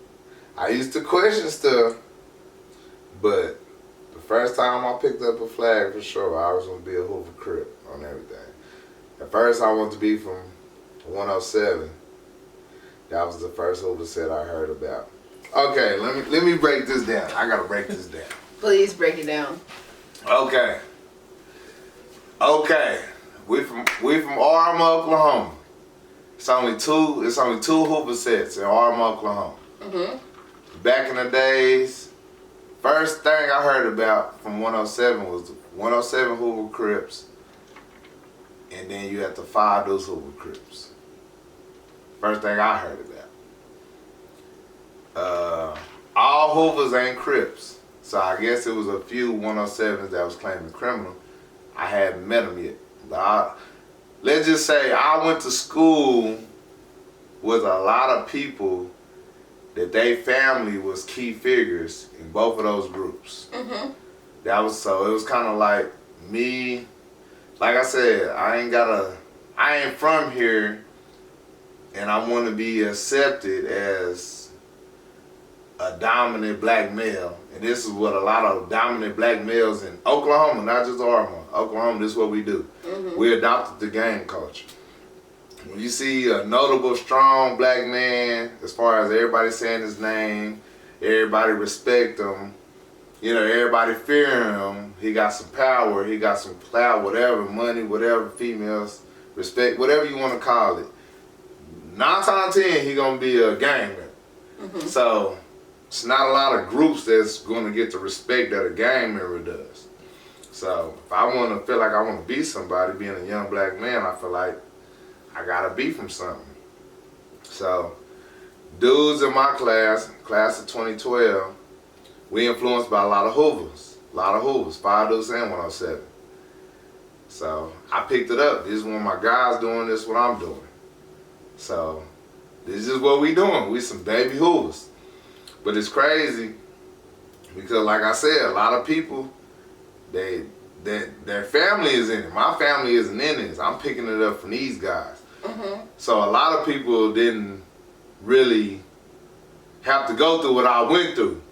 I used to question stuff, but the first time I picked up a flag for sure, I was going to be a Hoover Crip on everything. At first I wanted to be from 107. That was the first Hoover set I heard about. Okay, let me break this down. I gotta break this down. Please break it down. Okay. We from Arma, Oklahoma. It's only two Hoover sets in Arma, Oklahoma. Back in the days, first thing I heard about from 107 was the 107 Hoover Crips, and then you had the 5 Deuce Hoover Crips. First thing I heard about. All Hoovers ain't Crips, so I guess it was a few 107s that was claiming criminal. I hadn't met them yet, but let's just say I went to school with a lot of people that their family was key figures in both of those groups. That was so. It was kind of like me. Like I said, I ain't from here, and I want to be accepted as a dominant black male. And this is what a lot of dominant black males in Oklahoma, not just Arma, Oklahoma, this is what we do. We adopted the gang culture. When you see a notable, strong black man, as far as everybody saying his name, everybody respect him, you know, everybody fear him, he got some power, he got some clout, whatever, money, whatever, females, respect, whatever you want to call it. 9 times out of 10, he gonna be a gang member. So it's not a lot of groups that's gonna get the respect that a gang member does. So if I wanna feel like I wanna be somebody, being a young black man, I feel like I gotta be from something. So dudes in my class of 2012, we influenced by a lot of Hoovers, 5 Deuce and 107. So I picked it up. This is when my guys doing this, what I'm doing. So this is what we doing. We some baby Hoovers. But it's crazy because, like I said, a lot of people, their family is in it. My family isn't in this. I'm picking it up from these guys. So a lot of people didn't really have to go through what I went through.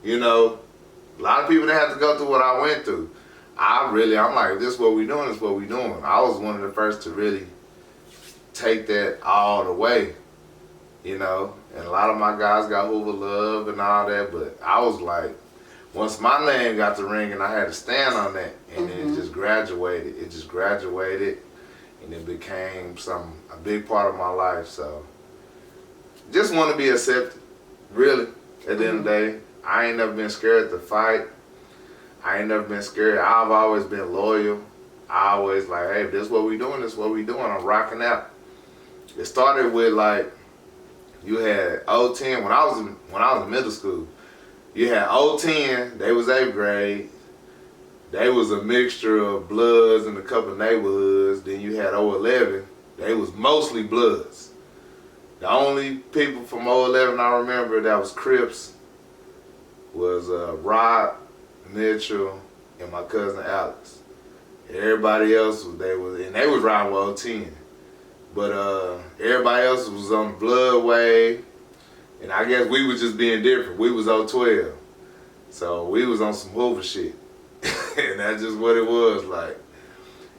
You know, a lot of people didn't have to go through what I went through. I'm like, this is what we doing, this is what we doing. I was one of the first to really take that all the way, you know. And a lot of my guys got Hoover love and all that, but I was like, once my name got the ring and I had to stand on that, and it just graduated. It just graduated, and it became a big part of my life. So just want to be accepted, really, at the end of the day. I ain't never been scared to fight. I ain't never been scared. I've always been loyal. I always like, hey, if this is what we doing, this is what we doing. I'm rocking out. It started with like, you had 010 when I was in middle school. You had 010, they was 8th grade. They was a mixture of Bloods in a couple of neighborhoods. Then you had 011, they was mostly Bloods. The only people from 011 I remember that was Crips was Rod Mitchell and my cousin Alex. Everybody else they was riding with 010. But everybody else was on the Blood wave, and I guess we was just being different. We was 012, so we was on some Hoover shit, and that's just what it was like.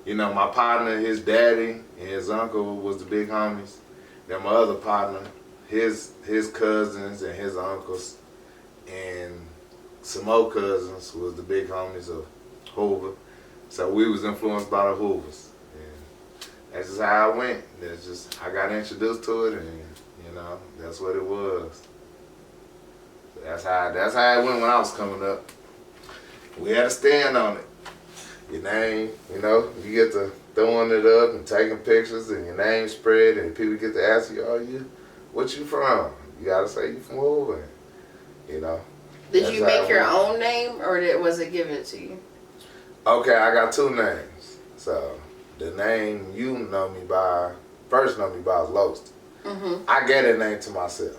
You know, my partner, his daddy and his uncle was the big homies. Then my other partner, his cousins and his uncles, and some more cousins was the big homies of Hoover. So we was influenced by the Hoovers. That's just how I went. I got introduced to it, and you know, that's what it was. That's how it went when I was coming up. We had to stand on it. Your name, you know, you get to throwing it up and taking pictures, and your name spread, and people get to ask you, what you from? You gotta say you from Hoover. You know. Did you make your own name, or was it given to you? Okay, I got 2 names. So the name you first know me by is Locsta. I gave that name to myself.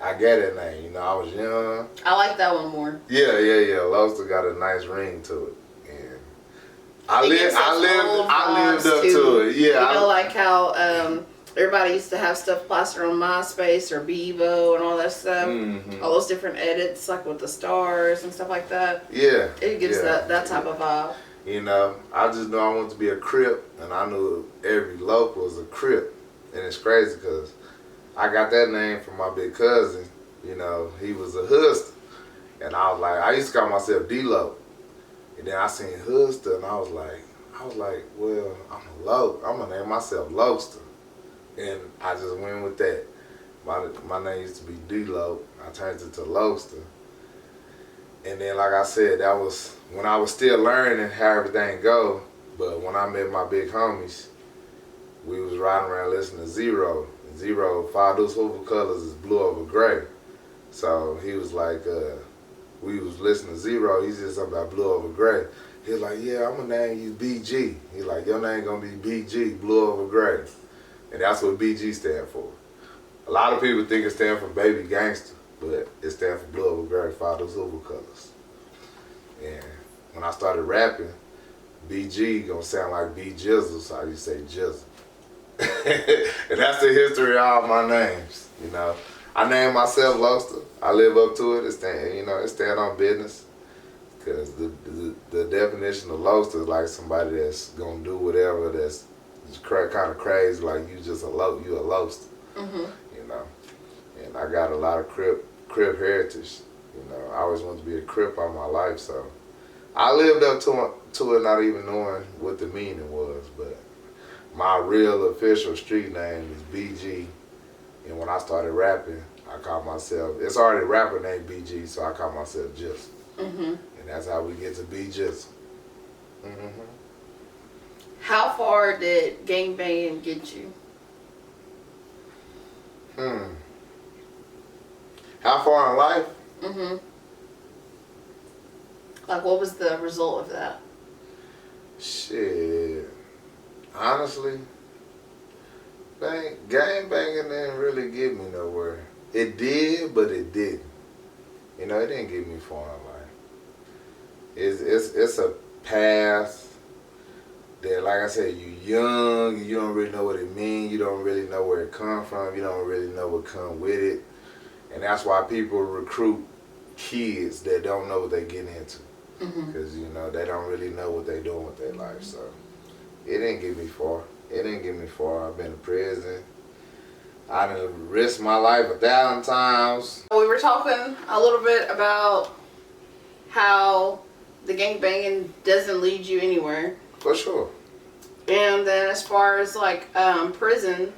I got that name. You know, I was young. I like that one more. Yeah. Locsta got a nice ring to it. And I lived up to it. Yeah. You know, like how everybody used to have stuff plastered on MySpace or Bebo and all that stuff. Mm-hmm. All those different edits, like with the stars and stuff like that. Yeah. It gives that type of vibe. You know, I just knew I wanted to be a Crip, and I knew every Loc was a Crip. And it's crazy because I got that name from my big cousin. You know, he was a Hudster. And I was like, I used to call myself D-Lo. And then I seen Hudster, and I was like, well, I'm a Loc. I'm going to name myself Locsta. And I just went with that. My name used to be D-Lo. I turned it to Locsta. And then, like I said, that was when I was still learning how everything go. But when I met my big homies, we was riding around listening to Zero. And Zero, Fatherhood's Hoover colors is blue over gray. So he was like, we was listening to Zero. He said something about blue over gray. He was like, yeah, I'm going to name you BG. He like, your name going to be BG, blue over gray. And that's what BG stand for. A lot of people think it stands for baby gangster, but it stands for blue over gray, Fatherhood's Hoover colors. And when I started rapping, BG gonna sound like B Jizzle, so I used to say Jizzle. And that's the history of all my names, you know. I named myself Locsta. I live up to it. It stand on business. Because the definition of Locsta is like somebody that's gonna do whatever that's kind of crazy, like you just you a Locsta. Mm-hmm. You know. And I got a lot of Crip heritage. You know, I always wanted to be a Crip all my life, so I lived up to it not even knowing what the meaning was, but my real official street name is BG, and when I started rapping, I called myself, it's already a rapper named BG, so I call myself Jizzle. Mm-hmm. And that's how we get to be Jizzle. Mm-hmm. How far did gangbanging get you? How far in life? Mm-hmm. Like, what was the result of that? Shit. Honestly, gang banging didn't really get me nowhere. It did, but it didn't. You know, it didn't get me far in life. It's a path that, like I said, you young, you don't really know what it means, you don't really know where it come from, you don't really know what come with it. And that's why people recruit kids that don't know what they're getting into. Because, you know, they don't really know what they're doing with their life. So it didn't get me far. I've been to prison. I done risked my life 1,000 times. We were talking a little bit about how the gangbanging doesn't lead you anywhere. For sure. And then as far as like prison,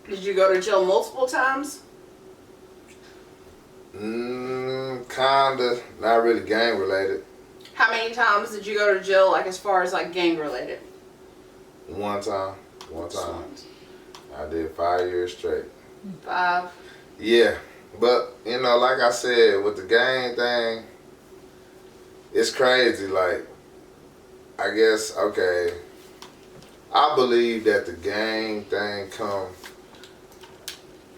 did you go to jail multiple times? Kinda. Not really gang related. How many times did you go to jail, like as far as like gang related? One time. I did 5 years straight. 5. Yeah. But, you know, like I said, with the gang thing, it's crazy. Like, I guess, okay, I believe that the gang thing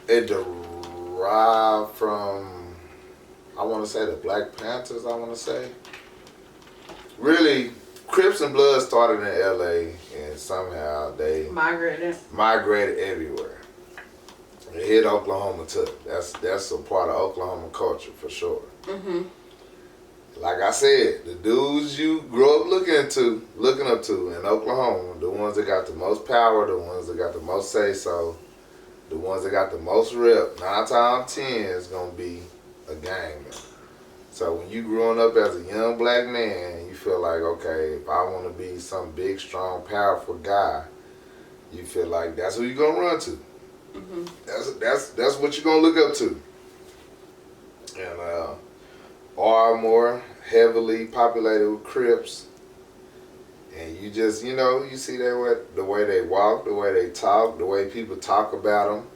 it derived from, I want to say the Black Panthers, Really, Crips and Bloods started in LA, and somehow they migrated everywhere. They hit Oklahoma too. That's a part of Oklahoma culture for sure. Mm-hmm. Like I said, the dudes you grow up looking up to in Oklahoma, the ones that got the most power, the ones that got the most say so, the ones that got the most rep, 9 times out of 10 is gonna be a gang member. So when you growing up as a young black man, you feel like, okay, if I want to be some big, strong, powerful guy, you feel like that's who you're gonna run to. Mm-hmm. That's what you're gonna look up to. And are more heavily populated with Crips, and you just, you know, you see the way they walk, the way they talk, the way people talk about them,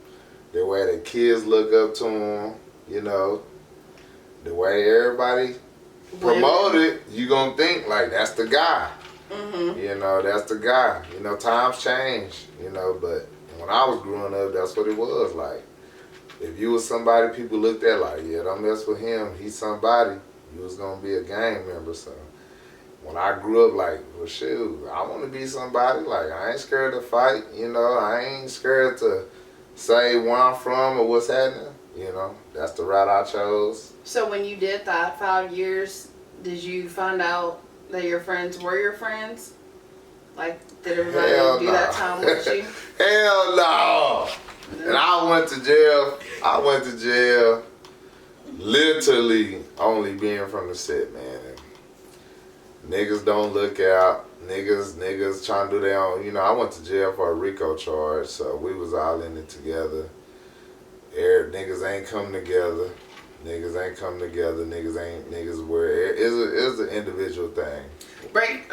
the way the kids look up to them, you know. The way everybody promote it, you gonna think like that's the guy. Mm-hmm. You know, that's the guy. You know, times change. You know, but when I was growing up, that's what it was like. if you was somebody people looked at like, yeah, don't mess with him, he's somebody, you was gonna be a gang member. So when I grew up, like, well, shoot, I want to be somebody. Like, I ain't scared to fight, you know. I ain't scared to say where I'm from or what's happening, you know. That's the route I chose. So when you did that 5 years, did you find out that your friends were your friends? Like, did everybody do that time with you? Hell no. And I went to jail. I went to jail literally only being from the set, man. And niggas don't look out. Niggas trying to do their own. You know, I went to jail for a RICO charge, so we was all in it together. Niggas ain't come together. Niggas ain't come together. Niggas were. It's an individual thing. Break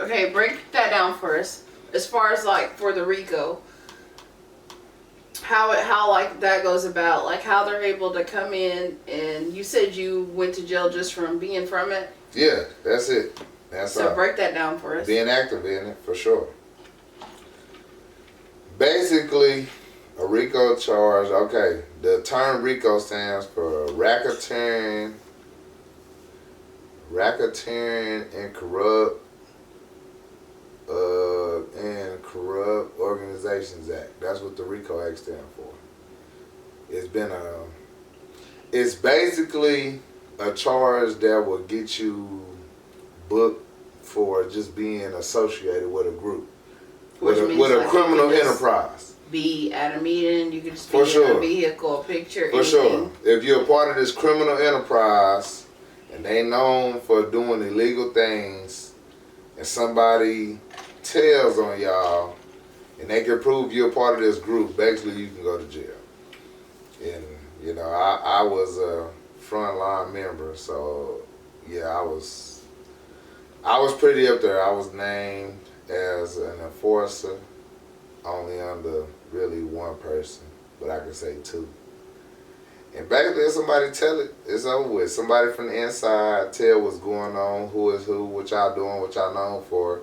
that down for us. As far as like for the RICO, how like that goes about, like how they're able to come in, and you said you went to jail just from being from it. Yeah, that's it. So break that down for us. Being active in it, for sure. Basically, a RICO charge, okay, the term RICO stands for racketeering and corrupt organizations act. That's what the RICO Act stands for. It's basically a charge that will get you booked for just being associated with a group, with a criminal enterprise. Be at a meeting, you can just be for in sure. a vehicle, a picture, for anything. sure. If you're a part of this criminal enterprise and they known for doing illegal things, and somebody tells on y'all, and they can prove you're a part of this group, basically you can go to jail. And you know, I was a frontline member, so yeah, I was pretty up there. I was named as an enforcer, only under really one person, but I can say two. And back then, somebody tell it, it's over with. Somebody from the inside tell what's going on, who is who, what y'all doing, what y'all known for.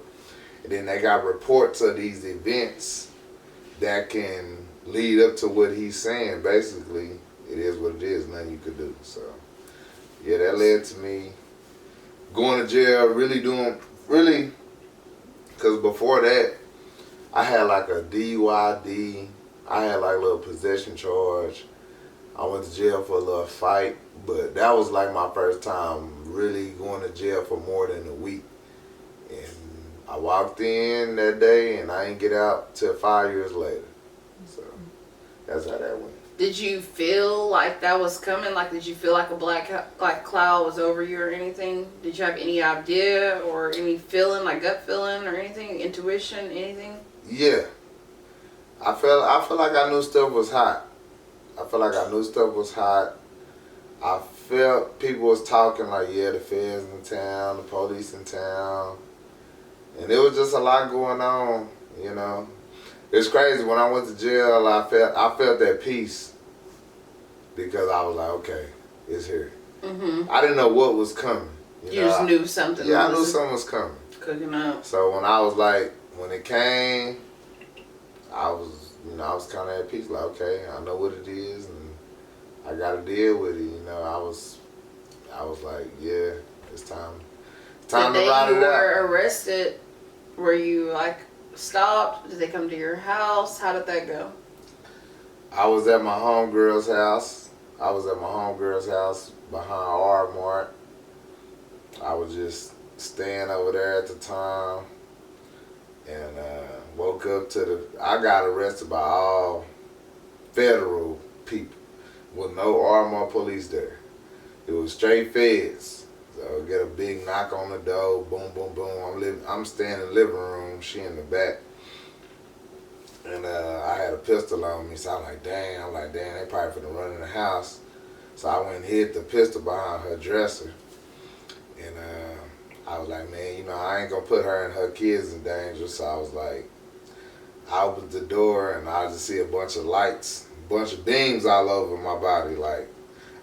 And then they got reports of these events that can lead up to what he's saying. Basically, it is what it is, nothing you could do. So, yeah, that led to me going to jail, because before that, I had like a DUID, I had like a little possession charge. I went to jail for a little fight, but that was like my first time really going to jail for more than a week. And I walked in that day and I didn't get out till 5 years later. So that's how that went. Did you feel like that was coming? Like, did you feel like a black cloud was over you or anything? Did you have any idea or any feeling, like gut feeling or anything, intuition, anything? Yeah. I felt like I knew stuff was hot. I felt people was talking like, yeah, the feds in town, the police in town. And there was just a lot going on, you know. It's crazy. When I went to jail, I felt that peace because I was like, okay, it's here. Mm-hmm. I didn't know what was coming. You just knew something. Yeah, I knew something was coming. Cooking up. So when I was like, when it came, I was kind of at peace. Like, okay, I know what it is, and I got to deal with it. You know, I was like, yeah, it's time. Time to ride it out. The day you were arrested, were you like stopped? Did they come to your house? How did that go? I was at my homegirl's house. Behind R-Mart. I was just staying over there at the time, and woke up to I got arrested by all federal people with no R-Mart police there. It was straight feds. So get a big knock on the door, boom, boom, boom. I'm staying in the living room, she in the back. And I had a pistol on me, so I'm like, damn, they probably finna run in the house. So I went and hid the pistol behind her dresser. And I was like, man, you know, I ain't gonna put her and her kids in danger. So I was like, I opened the door and I just see a bunch of lights, a bunch of beams all over my body. Like,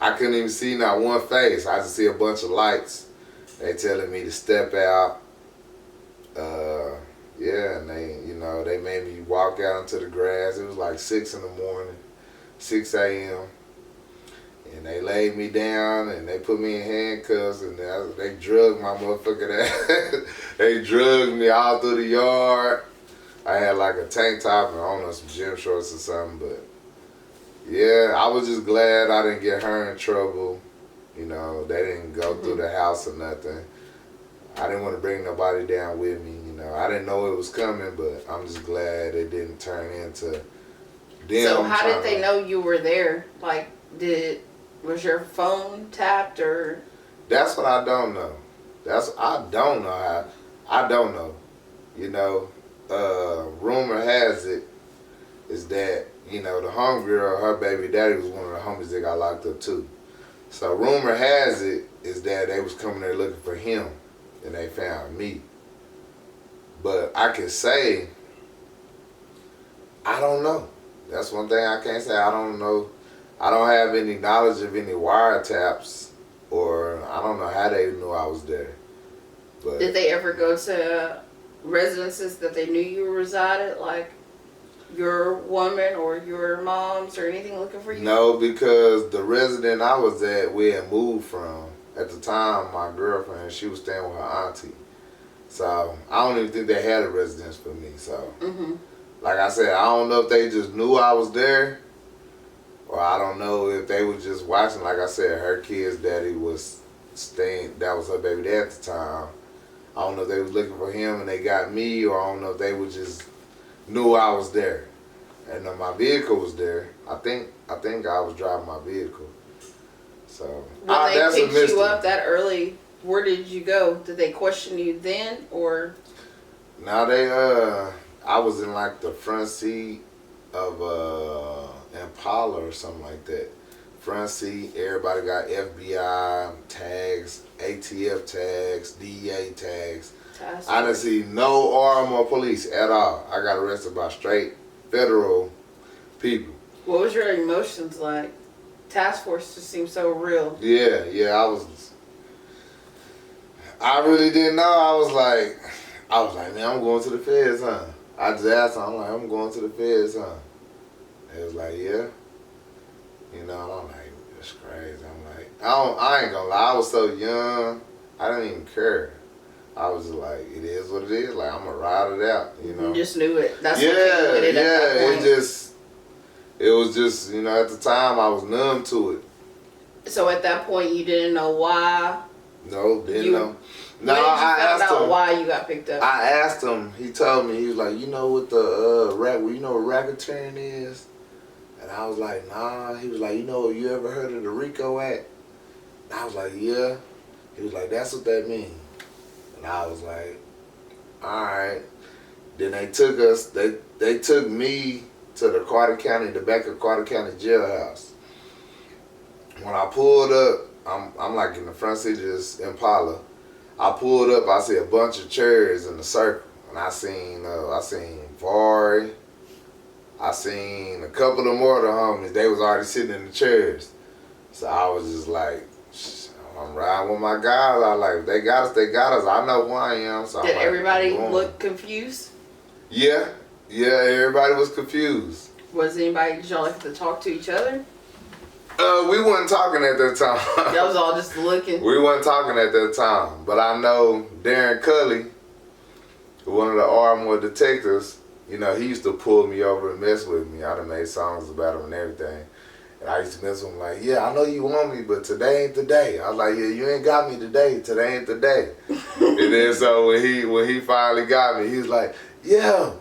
I couldn't even see not one face. I just see a bunch of lights. They telling me to step out. Yeah, and they made me walk out into the grass. It was like 6 in the morning, 6 a.m. And they laid me down and they put me in handcuffs and they drugged my motherfucking ass. They drugged me all through the yard. I had like a tank top and I don't know, some gym shorts or something, but yeah, I was just glad I didn't get her in trouble. You know, they didn't go through the house or nothing. I didn't want to bring nobody down with me. You know, I didn't know it was coming, but I'm just glad it didn't turn into them. So how did they know you were there? Like, was your phone tapped or? That's what I don't know. I don't know how. I don't know. You know, rumor has it is that, you know, the homegirl, her baby daddy was one of the homies that got locked up too. So rumor has it is that they was coming there looking for him and they found me. But I can say, I don't know. That's one thing I can't say. I don't know. I don't have any knowledge of any wiretaps, or I don't know how they knew I was there. But did they ever go to residences that they knew you resided, like your woman or your mom's or anything looking for you? No, because the resident I was at, we had moved from. At the time, my girlfriend, she was staying with her auntie. So I don't even think they had a residence for me. So, like I said, I don't know if they just knew I was there, or I don't know if they were just watching. Like I said, her kid's daddy was staying, that was her baby dad at the time. I don't know if they was looking for him and they got me, or I don't know if they were just knew I was there. And my vehicle was there. I think I was driving my vehicle. So when they picked you up that early, where did you go? Did they question you then, or? Now I was in like the front seat of Impala or something like that. Front seat, everybody got FBI tags, ATF tags, DEA tags. I didn't see no arm or police at all. I got arrested by straight federal people. What was your emotions like? Task force just seemed so real. Yeah, I really didn't know. I was like, man, I'm going to the feds, huh? I just asked them, I'm like, I'm going to the feds, huh? They was like, yeah. You know, and I'm like, that's crazy. I'm like, I ain't gonna lie, I was so young, I didn't even care. I was just like, it is what it is. Like, I'm gonna ride it out, you know. You just knew it. That's what came with it at that point. It was just, you know, at the time I was numb to it. So at that point you didn't know why? No, didn't know. No, I asked him why you got picked up. I asked him. He told me, he was like, you know what the you know what racketeering is? And I was like, nah. He was like, you ever heard of the RICO Act? And I was like, yeah. He was like, that's what that means. And I was like, all right. Then they took us. They took me to the back of Carter County jailhouse. When I pulled up, I'm like in the front seat of this Impala. I pulled up, I see a bunch of chairs in a circle, and I seen Vari, I seen a couple of more of the homies. They was already sitting in the chairs. So I was just like, I'm riding with my guys. I like, if they got us, they got us. I know who I am. So did everybody look confused? Yeah, everybody was confused. Did y'all like to talk to each other? We wasn't talking at that time. Y'all was all just looking. We wasn't talking at that time. But I know Darren Cully, one of the Ardmore detectives, you know, he used to pull me over and mess with me. I done made songs about him and everything. And I used to mess with him like, yeah, I know you want me, but today ain't the day. I was like, yeah, you ain't got me today. Today ain't the day. And then so when he finally got me, he was like, yeah,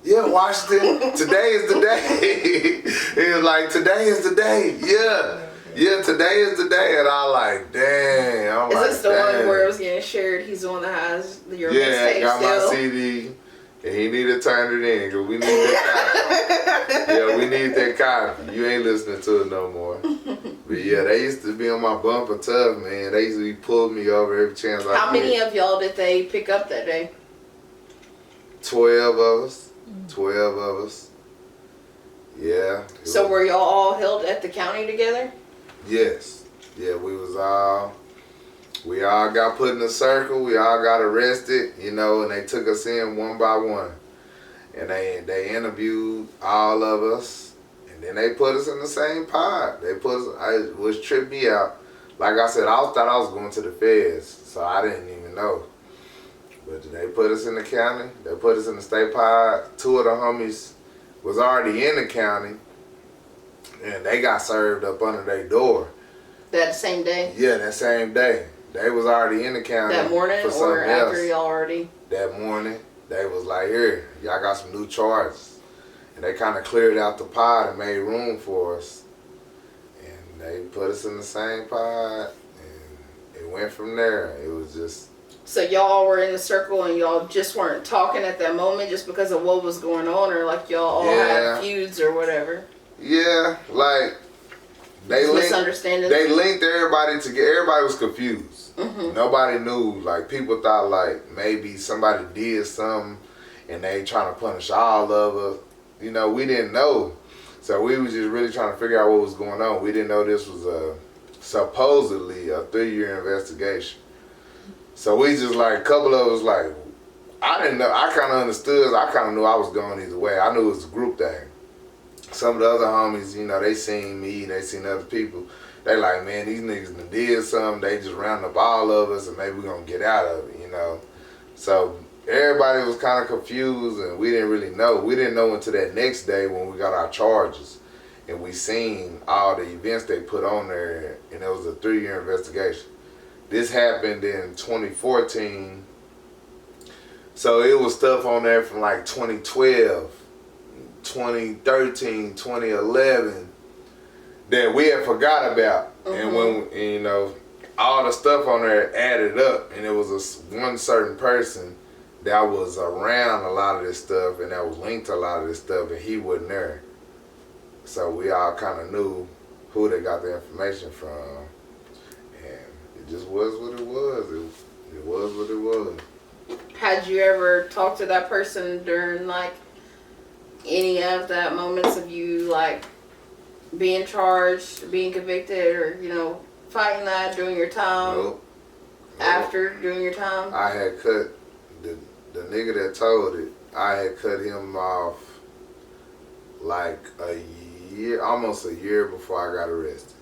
Washington, today is the day. He was like, today is the day. Yeah, today is the day. And I like, damn. Is this the one where it was getting shared? He's the one that has your mixtape got still? my CD. And he need to turn it in, because we need that copy. Yeah, we need that copy. You ain't listening to it no more. But yeah, they used to be on my bumper tough, man. They used to be pulling me over every chance I get. How many of y'all did they pick up that day? 12 of us. 12 of us. Yeah. So were y'all all held at the county together? Yes. Yeah, we all got put in a circle. We all got arrested, you know, and they took us in one by one. And they interviewed all of us. And And then they put us in the same pod. They put us, which tripped me out. Like I said, I thought I was going to the feds, so I didn't even know. But they put us in the county. They put us in the state pod. Two of the homies was already in the county, and they got served up under their door. That same day? Yeah, that same day. They was already in the county. That morning or after y'all already? That morning. They was like, here, y'all got some new charges. And they kind of cleared out the pod and made room for us. And they put us in the same pod, and it went from there. It was just... So y'all were in the circle and y'all just weren't talking at that moment just because of what was going on, or like y'all all had feuds or whatever? Yeah, like they linked everybody together. Everybody was confused. Mm-hmm. Nobody knew. Like people thought like maybe somebody did something and they trying to punish all of us. You know, we didn't know. So we was just really trying to figure out what was going on. We didn't know this was supposedly a 3-year investigation. So we just like, a couple of us like, I didn't know, I kind of understood, I kind of knew I was going either way. I knew it was a group thing. Some of the other homies, you know, they seen me and they seen other people. They like, man, these niggas done did something. They just round up all of us and maybe we gonna get out of it, you know. So everybody was kind of confused and we didn't really know. We didn't know until that next day when we got our charges and we seen all the events they put on there, and it was a 3-year investigation. This happened in 2014, so it was stuff on there from like 2012, 2013, 2011 that we had forgot about. Mm-hmm. And when, you know, all the stuff on there added up, and it was one certain person that was around a lot of this stuff and that was linked to a lot of this stuff, and he wasn't there. So we all kind of knew who they got the information from. It just was what it was. It was what it was. Had you ever talked to that person during like any of that moments of you like being charged, being convicted, or you know fighting that, doing your time? Nope. After doing your time? I had cut the nigga that told it. I had cut him off like almost a year before I got arrested.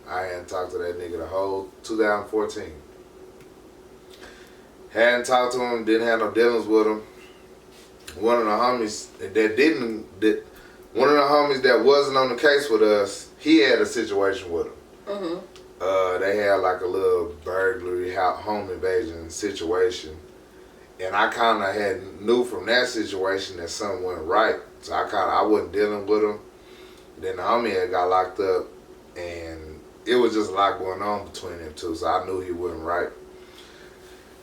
I hadn't talked to that nigga the whole 2014. Hadn't talked to him, didn't have no dealings with him. One of the homies that wasn't on the case with us, he had a situation with him. Mm-hmm. They had like a little burglary, home invasion situation. And I kind of knew from that situation that something went right. So I wasn't dealing with him. Then the homie had got locked up, and it was just a lot going on between them two, so I knew he wasn't right.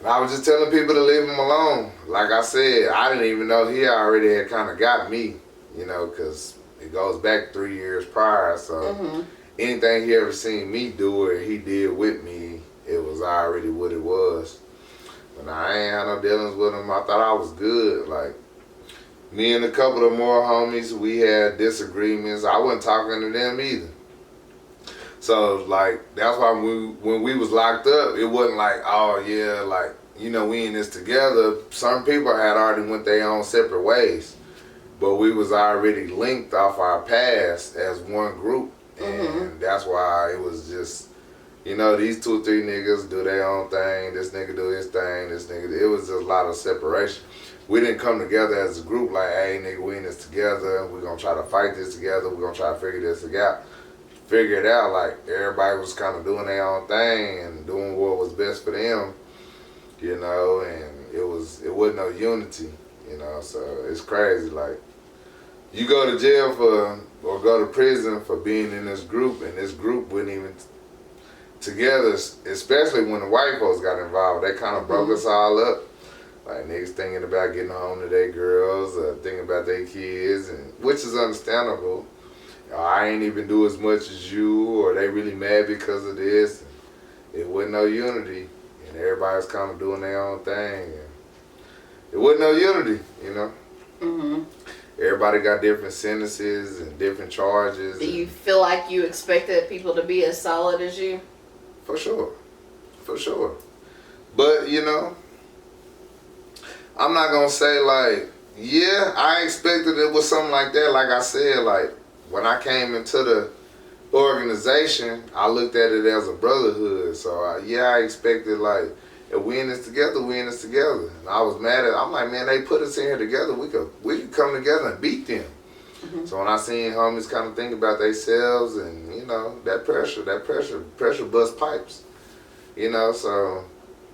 And I was just telling people to leave him alone. Like I said, I didn't even know he already had kind of got me, you know, because it goes back 3 years prior. So anything he ever seen me do or he did with me, it was already what it was. But I ain't had no dealings with him. I thought I was good. Like, me and a couple of more homies, we had disagreements. I wasn't talking to them either. So, like, that's why when we was locked up, it wasn't like, oh, yeah, like, you know, we in this together. Some people had already went their own separate ways. But we was already linked off our past as one group. And that's why it was just, you know, these 2 or 3 niggas do their own thing. This nigga do his thing. This nigga, it was just a lot of separation. We didn't come together as a group like, hey, nigga, we in this together. We're going to try to fight this together. We're going to try to figure it out. Like, everybody was kind of doing their own thing and doing what was best for them, you know, and it wasn't no unity, you know, so it's crazy. Like, you go to jail or go to prison for being in this group, and this group wasn't even together, especially when the white folks got involved. They kind of broke us all up. Like, niggas thinking about getting home to their girls, thinking about their kids, and which is understandable. I ain't even do as much as you, or they really mad because of this. It wasn't no unity, and everybody was kind of doing their own thing. And it wasn't no unity, you know. Everybody got different sentences and different charges. Do you feel like you expected people to be as solid as you? For sure. But, you know, I'm not going to say like, yeah, I expected it was something like that. Like I said, like, when I came into the organization, I looked at it as a brotherhood. So I expected like, if we in this together, we in this together. And I was mad at. I'm like, man, they put us in here together. We could come together and beat them. Mm-hmm. So when I seen homies kind of think about themselves, and you know, that pressure bust pipes. You know, so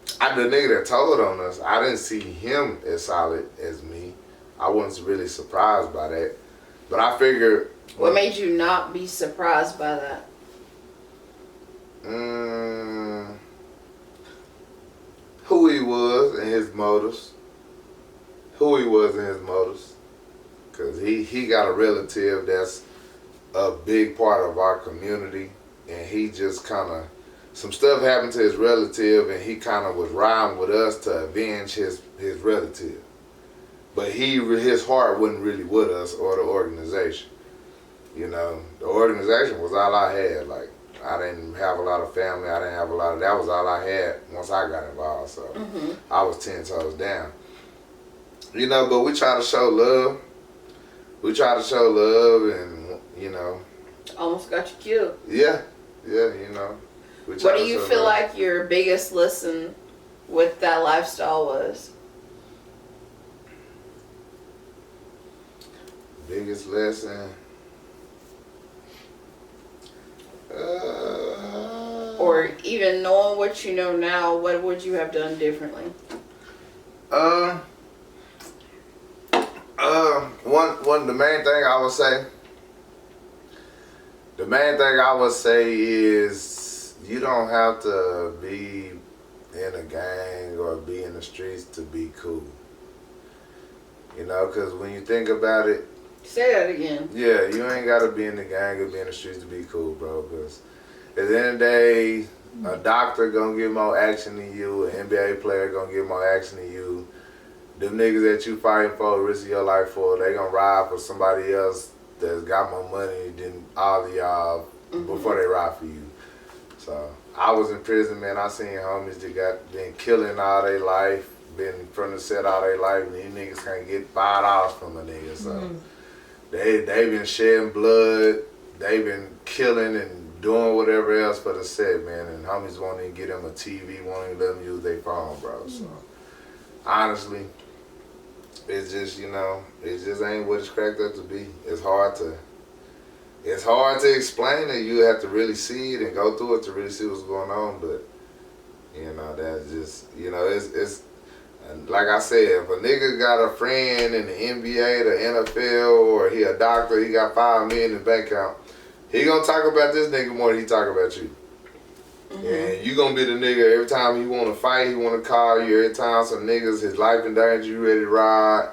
the nigga that told on us, I didn't see him as solid as me. I wasn't really surprised by that. But I figured... What made you not be surprised by that? Who he was and his motives. Because he got a relative that's a big part of our community. And he just kind of... Some stuff happened to his relative, and he kind of was riding with us to avenge his relative. But his heart wasn't really with us or the organization. You know, the organization was all I had. Like, I didn't have a lot of family. I didn't have a lot of... That was all I had once I got involved. So I was 10 toes down. You know, but we try to show love. And, you know... Almost got you killed. Yeah, you know. What do you feel like your biggest lesson with that lifestyle was? Biggest lesson? Or even knowing what you know now, what would you have done differently? The main thing I would say is you don't have to be in a gang or be in the streets to be cool. You know, because when you think about it... Say that again. Yeah, you ain't got to be in the gang or be in the streets to be cool, bro. Because at the end of the day, a doctor going to get more action than you. An NBA player going to get more action than you. Them niggas that you fighting for the rest of your life for, they going to ride for somebody else that's got more money than all of y'all before they ride for you. So I was in prison, man. I seen homies that been killing all their life, been from the set all their life, and these niggas can't get $5 from a nigga. So they been shedding blood, they been killing and doing whatever else for the set, man. And homies won't even get them a TV, won't even let them use their phone, bro. So honestly, it's just, you know, it just ain't what it's cracked up to be. It's hard to explain it. You have to really see it and go through it to really see what's going on. But, you know, that's just, you know, it's like I said, if a nigga got a friend in the NBA, the NFL, or he a doctor, he got $5 million in the bank account, he gonna talk about this nigga more than he talk about you. And you gonna be the nigga every time he wanna fight, he wanna call you. Every time some niggas, his life in danger, you ready to ride.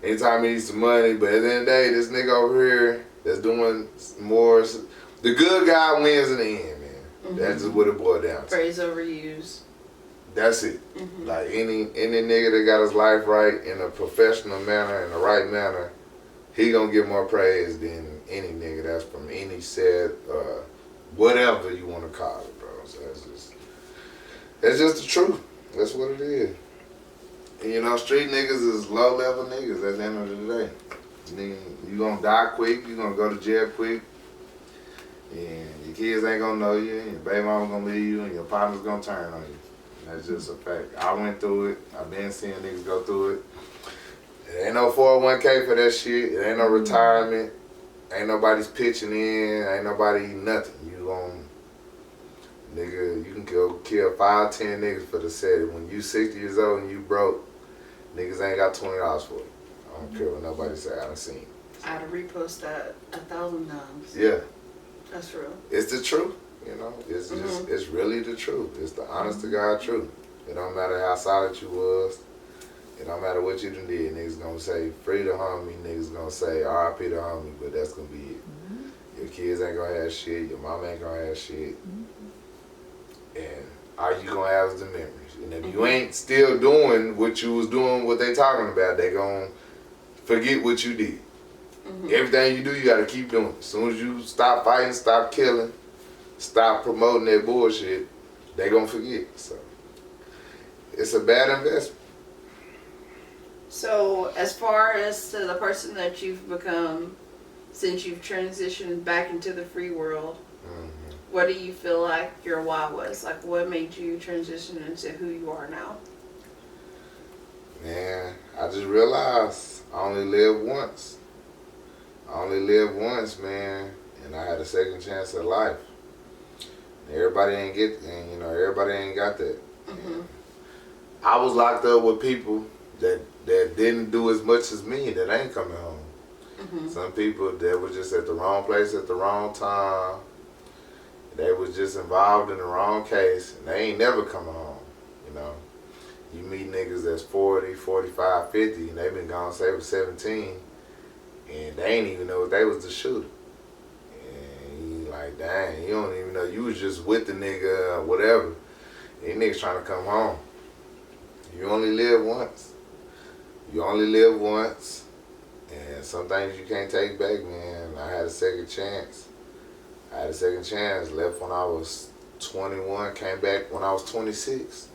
Anytime he needs some money. But at the end of the day, this nigga over here that's doing more, the good guy wins in the end, man. That's just what it boils down to. Praise overused. That's it. Like any nigga that got his life right in a professional manner, in the right manner, he gonna get more praise than any nigga that's from any set, whatever you wanna call it, bro. So that's just the truth. That's what it is. And, you know, street niggas is low level niggas at the end of the day. You gonna die quick, you gonna go to jail quick, and your kids ain't gonna know you, and your baby mama gonna leave you, and your partner's gonna turn on you. That's just a fact. I went through it. I've been seeing niggas go through it. It ain't no 401k for that shit. It ain't no retirement. Ain't nobody's pitching in. Ain't nobody nothing. You gon' nigga, you can go kill 5, 10 niggas for the set. When you 60 years old and you broke, niggas ain't got $20 for it. I don't care what nobody say. I done seen it. I'd repost that 1,000 times. Yeah. That's real. It's the truth. You know, it's just, it's really the truth. It's the honest to God truth. It don't matter how solid you was. It don't matter what you done did. Niggas gonna say free the homie. Niggas gonna say RIP the homie, but that's gonna be it. Your kids ain't gonna have shit. Your mama ain't gonna have shit. And all you gonna have is the memories. And if you ain't still doing what you was doing, what they talking about, they gonna forget what you did. Everything you do, you gotta keep doing. As soon as you stop fighting, stop killing, stop promoting that bullshit, they gonna forget. So it's a bad investment. So as far as to the person that you've become since you've transitioned back into the free world, Mm-hmm. what do you feel like your why was? Like, what made you transition into who you are now? Man, I just realized I only live once. I only live once, man, and I had a second chance at life. Everybody ain't everybody ain't got that. Mm-hmm. I was locked up with people that didn't do as much as me, that ain't coming home. Mm-hmm. Some people that were just at the wrong place at the wrong time. They was just involved in the wrong case, and they ain't never coming home, you know. You meet niggas that's 40, 45, 50, and they been gone, say, for 17, and they ain't even know what they was the shooter. And you like, dang, you don't even know you was just with the nigga or whatever. And niggas trying to come home. You only live once. You only live once, and some things you can't take back, man. I had a second chance. Left when I was 21, came back when I was 26.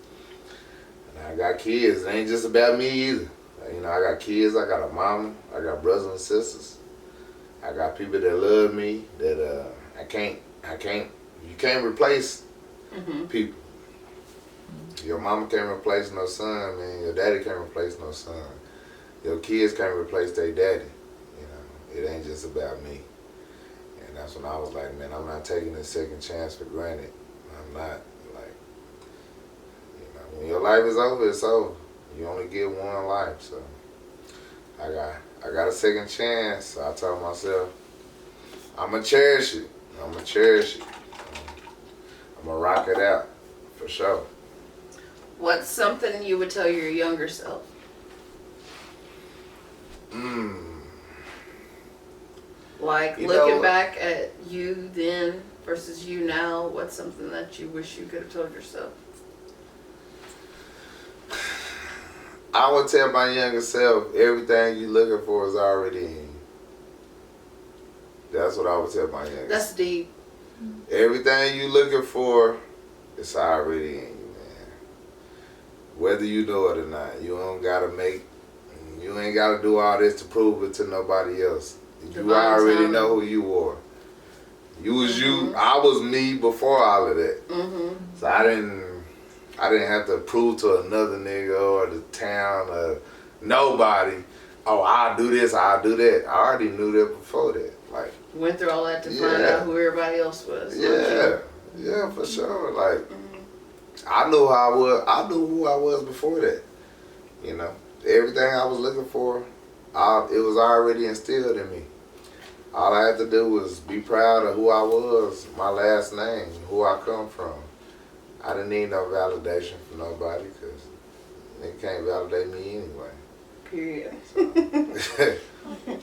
And I got kids. It ain't just about me either. You know, I got kids, I got a mama, I got brothers and sisters. I got people that love me, that you can't replace people. Your mama can't replace no son, man. Your daddy can't replace no son. Your kids can't replace their daddy. You know, it ain't just about me. And that's when I was like, man, I'm not taking this second chance for granted. I'm not, like, you know, when your life is over, it's over. You only get one life, so I got a second chance. So I told myself, I'm gonna cherish it. I'm gonna rock it out, for sure. What's something you would tell your younger self? Like, looking back at you then versus you now, what's something that you wish you could have told yourself? I would tell my younger self, everything you looking for is already in you. That's what I would tell my younger self. That's deep. Everything you looking for is already in you, man. Whether you know it or not. You ain't gotta do all this to prove it to nobody else. You already know who you are. You was you. I was me before all of that. So I didn't have to prove to another nigga or the town or nobody, oh, I'll do this, I'll do that. I already knew that before that. Like, went through all that to find out who everybody else was. Yeah, for sure. Like, I knew how I was. I knew who I was before that. You know, everything I was looking for, it was already instilled in me. All I had to do was be proud of who I was, my last name, who I come from. I didn't need no validation from nobody because they can't validate me anyway. Period. So,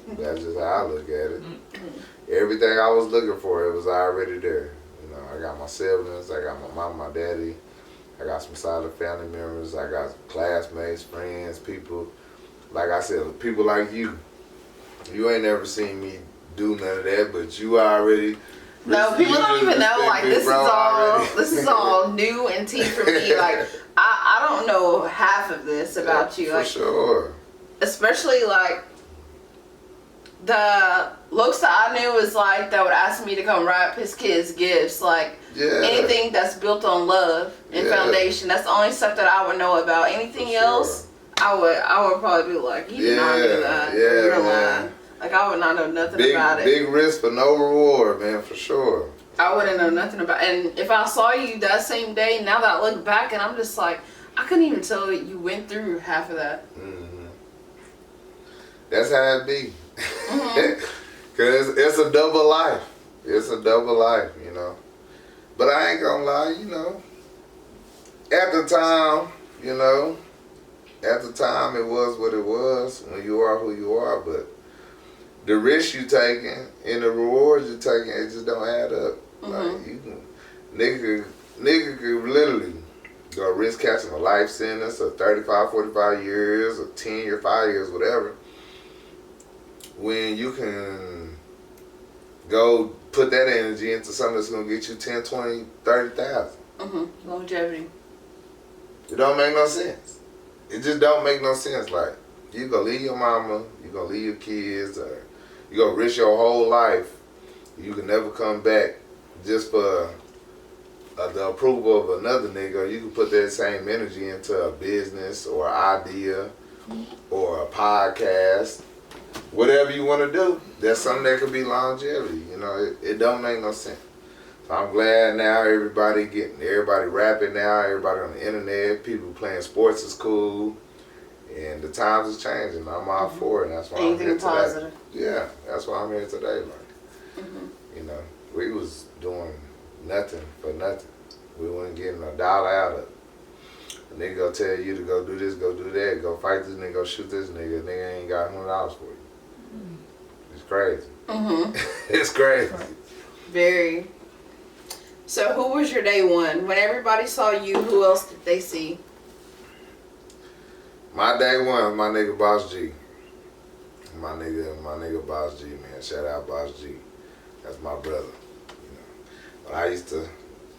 that's just how I look at it. Everything I was looking for, it was already there. You know, I got my siblings, I got my mom, my daddy, I got some solid family members, I got classmates, friends, people. Like I said, people like you. You ain't never seen me do none of that, but you already. No, people don't even know. Like, this is all new and tea for me. Like, I don't know half of this about you. Like, for sure. Especially like the Locsta I knew was like that would ask me to come wrap his kids gifts. Like, anything that's built on love and foundation. That's the only stuff that I would know about. Anything else, I would probably be like, you did not do that. You're lying. Like, I would not know nothing about it. Big risk for no reward, man, for sure. I wouldn't know nothing about it. And if I saw you that same day, now that I look back and I'm just like, I couldn't even tell that you went through half of that. That's how it be. Because it's a double life. It's a double life, you know. But I ain't gonna lie, you know. At the time, it was what it was when you are who you are, but the risks you taking and the rewards you taking, it just don't add up. Like, you can, nigga could literally go risk catching a life sentence of 35, 45 years, or 10 years, 5 years, whatever, when you can go put that energy into something that's going to get you 10, 20, 30,000. Longevity. It don't make no sense. It just don't make no sense. Like, you gonna leave your mama, you gonna leave your kids, or You gonna risk your whole life. You can never come back just for the approval of another nigga. You can put that same energy into a business or idea or a podcast. Whatever you want to do, that's something that could be longevity. You know, it don't make no sense. So I'm glad now everybody rapping now, everybody on the internet, people playing sports is cool. And the times is changing. I'm all for it. And that's why I'm here today. Positive. Yeah, that's why I'm here today. Like, you know, we was doing nothing for nothing. We wasn't getting a dollar out of it. A nigga go tell you to go do this, go do that, go fight this nigga, go shoot this nigga. Nigga ain't got $100 for you. It's crazy. It's crazy. Very. So who was your day one? When everybody saw you, who else did they see? My day one, my nigga Boss G. My nigga Boss G, man. Shout out Boss G. That's my brother. You know, when I used to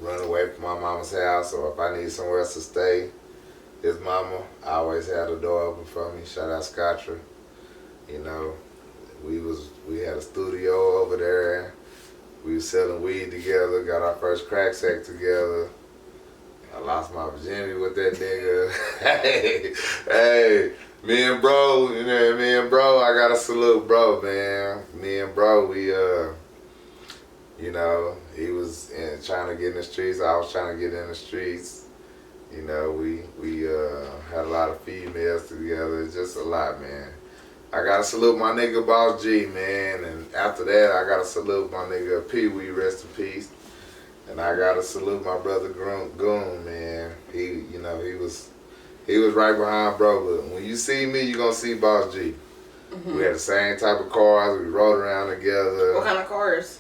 run away from my mama's house, or if I need somewhere else to stay, his mama always had the door open for me. Shout out Scotra. You know, we had a studio over there. We was selling weed together. Got our first crack sack together. I lost my virginity with that nigga. hey, me and bro, I gotta salute bro, man. Me and bro, we, you know, he was trying to get in the streets. I was trying to get in the streets. You know, we had a lot of females together. It's just a lot, man. I gotta salute my nigga Boss G, man. And after that, I gotta salute my nigga Pee Wee, rest in peace. And I gotta salute my brother Goon, man. He was right behind bro. But when you see me, you gonna see Boss G. We had the same type of cars. We rode around together. What kind of cars?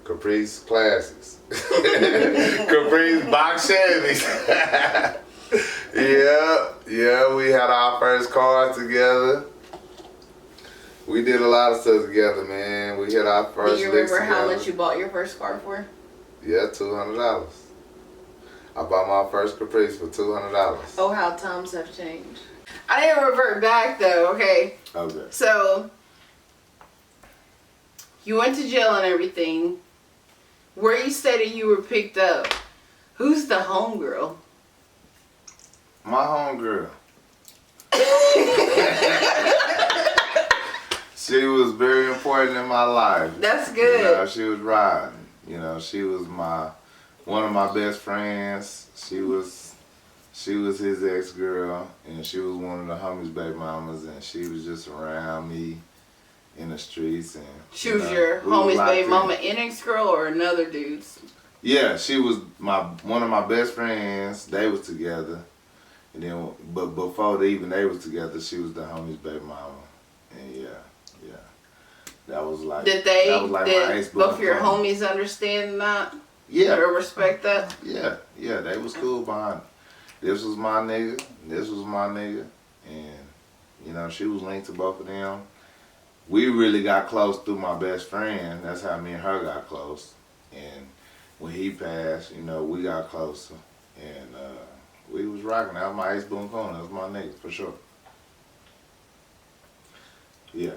Caprice Classics. Caprice Box Chevys. yeah. We had our first car together. We did a lot of stuff together, man. We hit our first. Do you remember how much you bought your first car for? Yeah, $200. I bought my first Caprice for $200. Oh, how times have changed. I didn't revert back though, okay? Okay. So, you went to jail and everything. Where you stated you were picked up, who's the homegirl? My homegirl. She was very important in my life. That's good. You know, she was riding. You know, she was one of my best friends. She was his ex-girl, and she was one of the homies' baby mamas, and she was just around me in the streets. And she was your homie's baby mama, an ex-girl, or another dude's? Yeah, she was one of my best friends. They was together, and then but before they was together, she was the homie's baby mama, and yeah. That was like did both your homies understand that? Yeah. Or respect that? Yeah, they was cool behind it. This was my nigga, and you know, she was linked to both of them. We really got close through my best friend. That's how me and her got close. And when he passed, you know, we got closer. And we was rocking. That was my ace boom corner. That was my nigga, for sure. Yeah.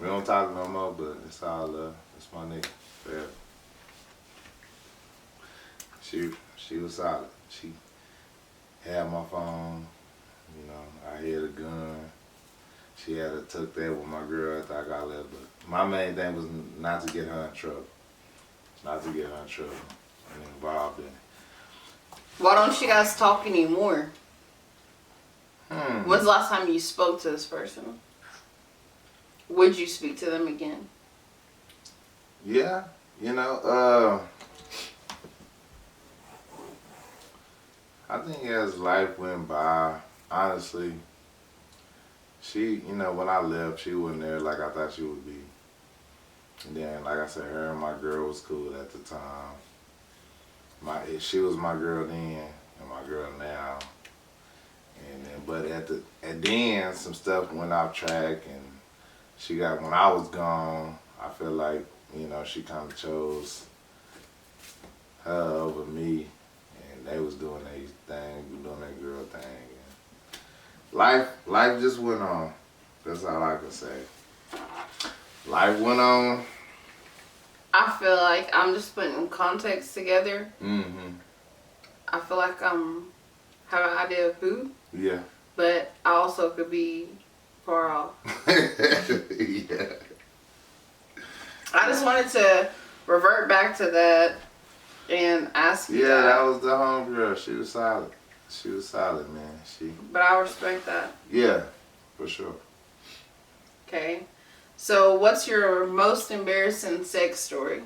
We don't talk no more, but it's all love. It's my nigga, forever. She was solid. She had my phone, you know, I had a gun. She had took that with my girl after I got left, but my main thing was not to get her in trouble. And involved in it. Why don't you guys talk anymore? When's the last time you spoke to this person? Would you speak to them again? Yeah, you know, I think as life went by, honestly, she, you know, when I left, she wasn't there like I thought she would be. And then, like I said, her and my girl was cool at the time. She was my girl then and my girl now. And then, but at the end, some stuff went off track, and when I was gone, I feel like, you know, she kind of chose her over me, and they was doing their thing, doing their girl thing. And life just went on. That's all I can say. Life went on. I feel like I'm just putting context together. Mm-hmm. I feel like I'm have an idea of who. Yeah. But I also could be far off. Yeah. I just wanted to revert back to that and ask you Yeah, that was the homegirl. She was solid. She was solid, man. But I respect that. Yeah, for sure. Okay. So what's your most embarrassing sex story?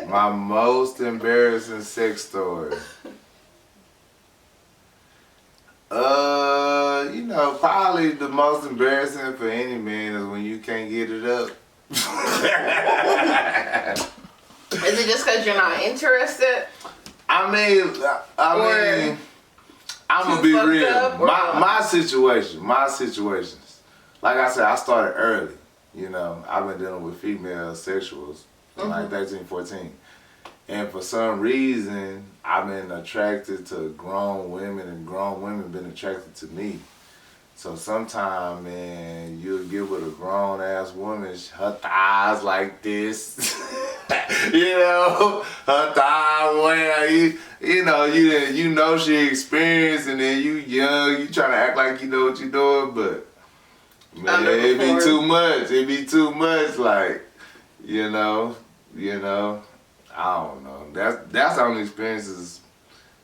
My most embarrassing sex story. Probably the most embarrassing for any man is when you can't get it up. Is it just because you're not interested? I mean, I'm gonna be real. My situations. Like I said, I started early. I've been dealing with female sexuals from like 13, 14. And for some reason, I've been attracted to grown women, and grown women been attracted to me. So sometimes, man, you'll get with a grown ass woman, her thighs like this, her thighs where you know she experienced, and then you young, you trying to act like you know what you're doing, but man, it be too much. It be too much, like, I don't know. That's the only experiences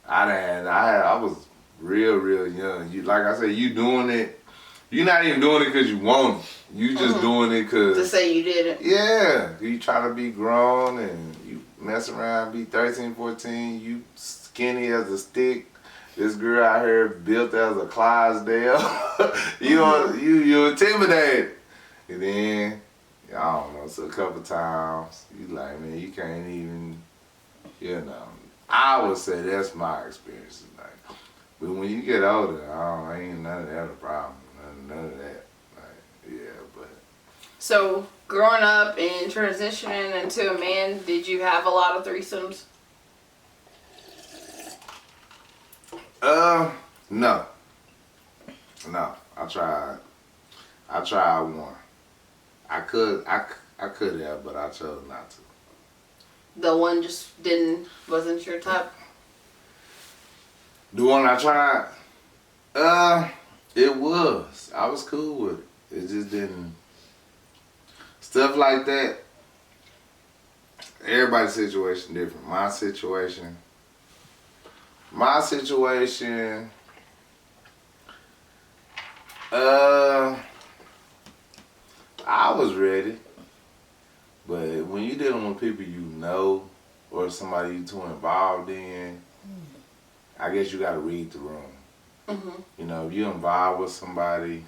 I had. I was real young. Like I said, you doing it. You're not even doing it because you want it. You just doing it because to say you did it. Yeah, you trying to be grown and you mess around, be 13, 14. You skinny as a stick. This girl out here built as a Clydesdale. you intimidated. And then, I don't know, so a couple times, you like, man, you can't even, I would say that's my experience. Like, but when you get older, I ain't none of that a problem. None of that. Like, yeah, but. So, growing up and transitioning into a man, did you have a lot of threesomes? No. I tried one. I could have, but I chose not to. The one just wasn't your type? The one I tried? It was. I was cool with it. It just didn't. Stuff like that. Everybody's situation different. My situation. I was ready, but when you're dealing with people you know or somebody you're too involved in, I guess you got to read the room. Mm-hmm. If you're involved with somebody.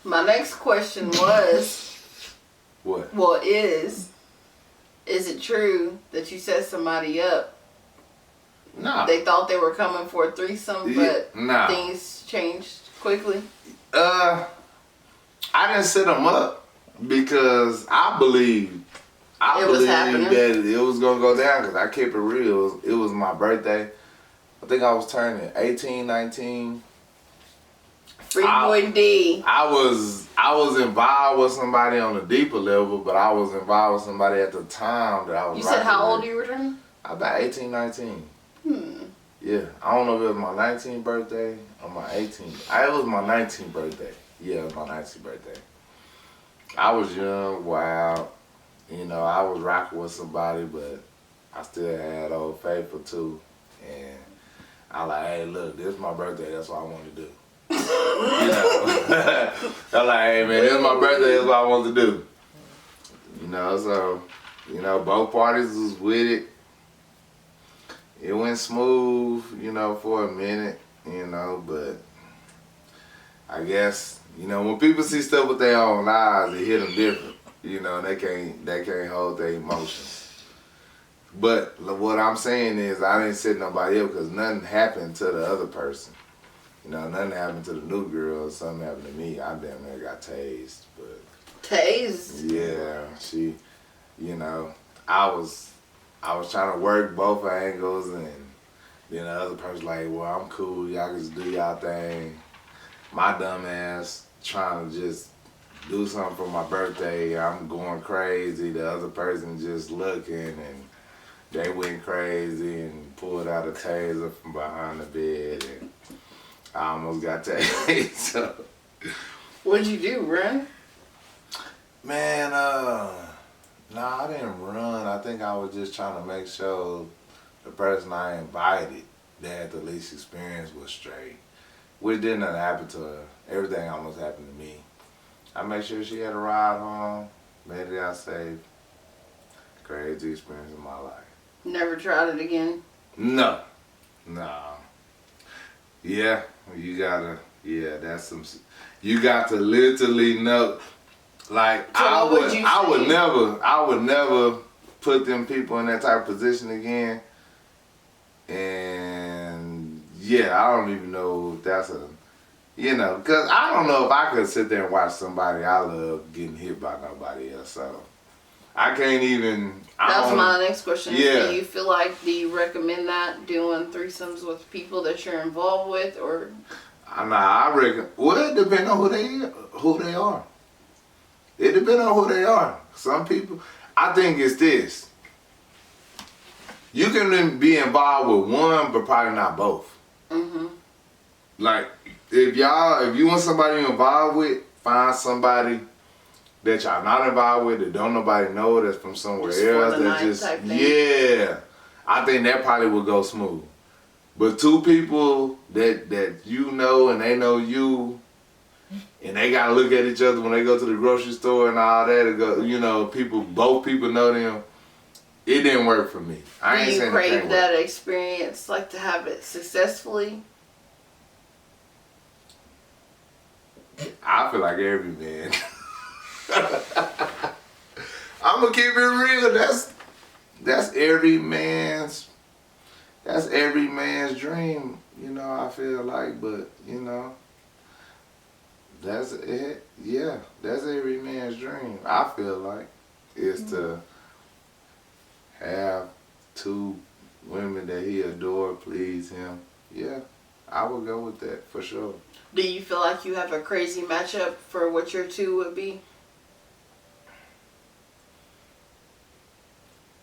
My next question was. What? Well, is it true that you set somebody up? No. They thought they were coming for a threesome, but things changed quickly? I didn't set them up because I believed that it was going to go down because I kept it real. It was my birthday. I think I was turning 18, 19. Free boy D. I was involved with somebody on a deeper level, but I was involved with somebody at the time that I was. You said how old you were turning? About 18, 19. Yeah, I don't know if it was my 19th birthday or my 18th. It was my 19th birthday. Yeah, it was my 19th birthday. I was young, wild. I was rocking with somebody, but I still had Old Faithful too. And I like, hey, look, this is my birthday. That's what I want to do. I'm like, hey, man, this is my birthday. That's what I want to do. So, both parties was with it. It went smooth, for a minute, but I guess, when people see stuff with their own eyes, it hit them different. They can't hold their emotions. But what I'm saying is I didn't set nobody up because nothing happened to the other person. Nothing happened to the new girl. Something happened to me. I damn near got tased. But tased? Yeah, she, I was I was trying to work both angles, and then the other person like, well, I'm cool. Y'all can just do y'all thing. My dumb ass trying to just do something for my birthday. I'm going crazy. The other person just looking, and they went crazy and pulled out a taser from behind the bed, and I almost got tased. So, what'd you do, run? man, I didn't run. I think I was just trying to make sure the person I invited that had the least experience was straight. Which didn't happen to her. Everything almost happened to me. I made sure she had a ride home, made it out safe. Crazy experience in my life. Never tried it again? No. Yeah, that's some, you got to literally know, like, so I would never put them people in that type of position again. And yeah, I don't even know if that's because I don't know if I could sit there and watch somebody I love getting hit by nobody else. So I can't even. That was my next question. Yeah. Do you recommend that, doing threesomes with people that you're involved with, or? I reckon. Well, it depends on who they are. It depends on who they are. Some people, I think it's this. You can be involved with one, but probably not both. Mm-hmm. Like, if you want somebody you're involved with, find somebody that y'all not involved with, that don't nobody know, that's from somewhere else. That just, yeah. I think that probably would go smooth. But two people that you know and they know you, and they gotta look at each other when they go to the grocery store and all that, and go, both people know them. It didn't work for me. Do you crave that experience, like to have it successfully? I feel like every man. I'm gonna keep it real. That's every man's dream. I feel like, but that's it. Yeah, that's every man's dream. I feel like is to have two women that he adore please him. Yeah, I would go with that for sure. Do you feel like you have a crazy matchup for what your two would be?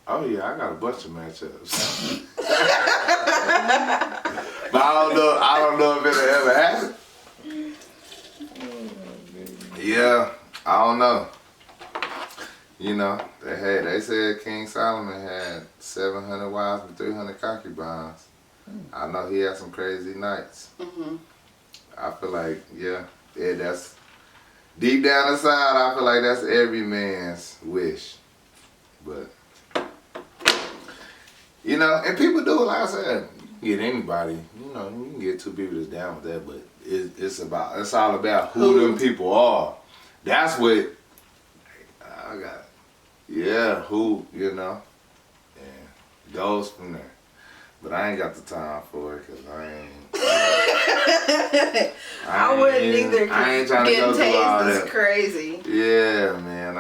Oh yeah, I got a bunch of matchups. But I don't know if it'll ever happen. Yeah, I don't know. They said King Solomon had 700 wives and 300 concubines. I know he had some crazy nights. Mm-hmm. I feel like, that's deep down inside. I feel like that's every man's wish. But and people do it. Like I said, you can get anybody. You can get two people that's down with that. But it's all about who them people are. That's what I got. Yeah, and goes from there. But I ain't got the time for it because I wouldn't either. I ain't trying to go through all that. Is crazy. Yeah, man,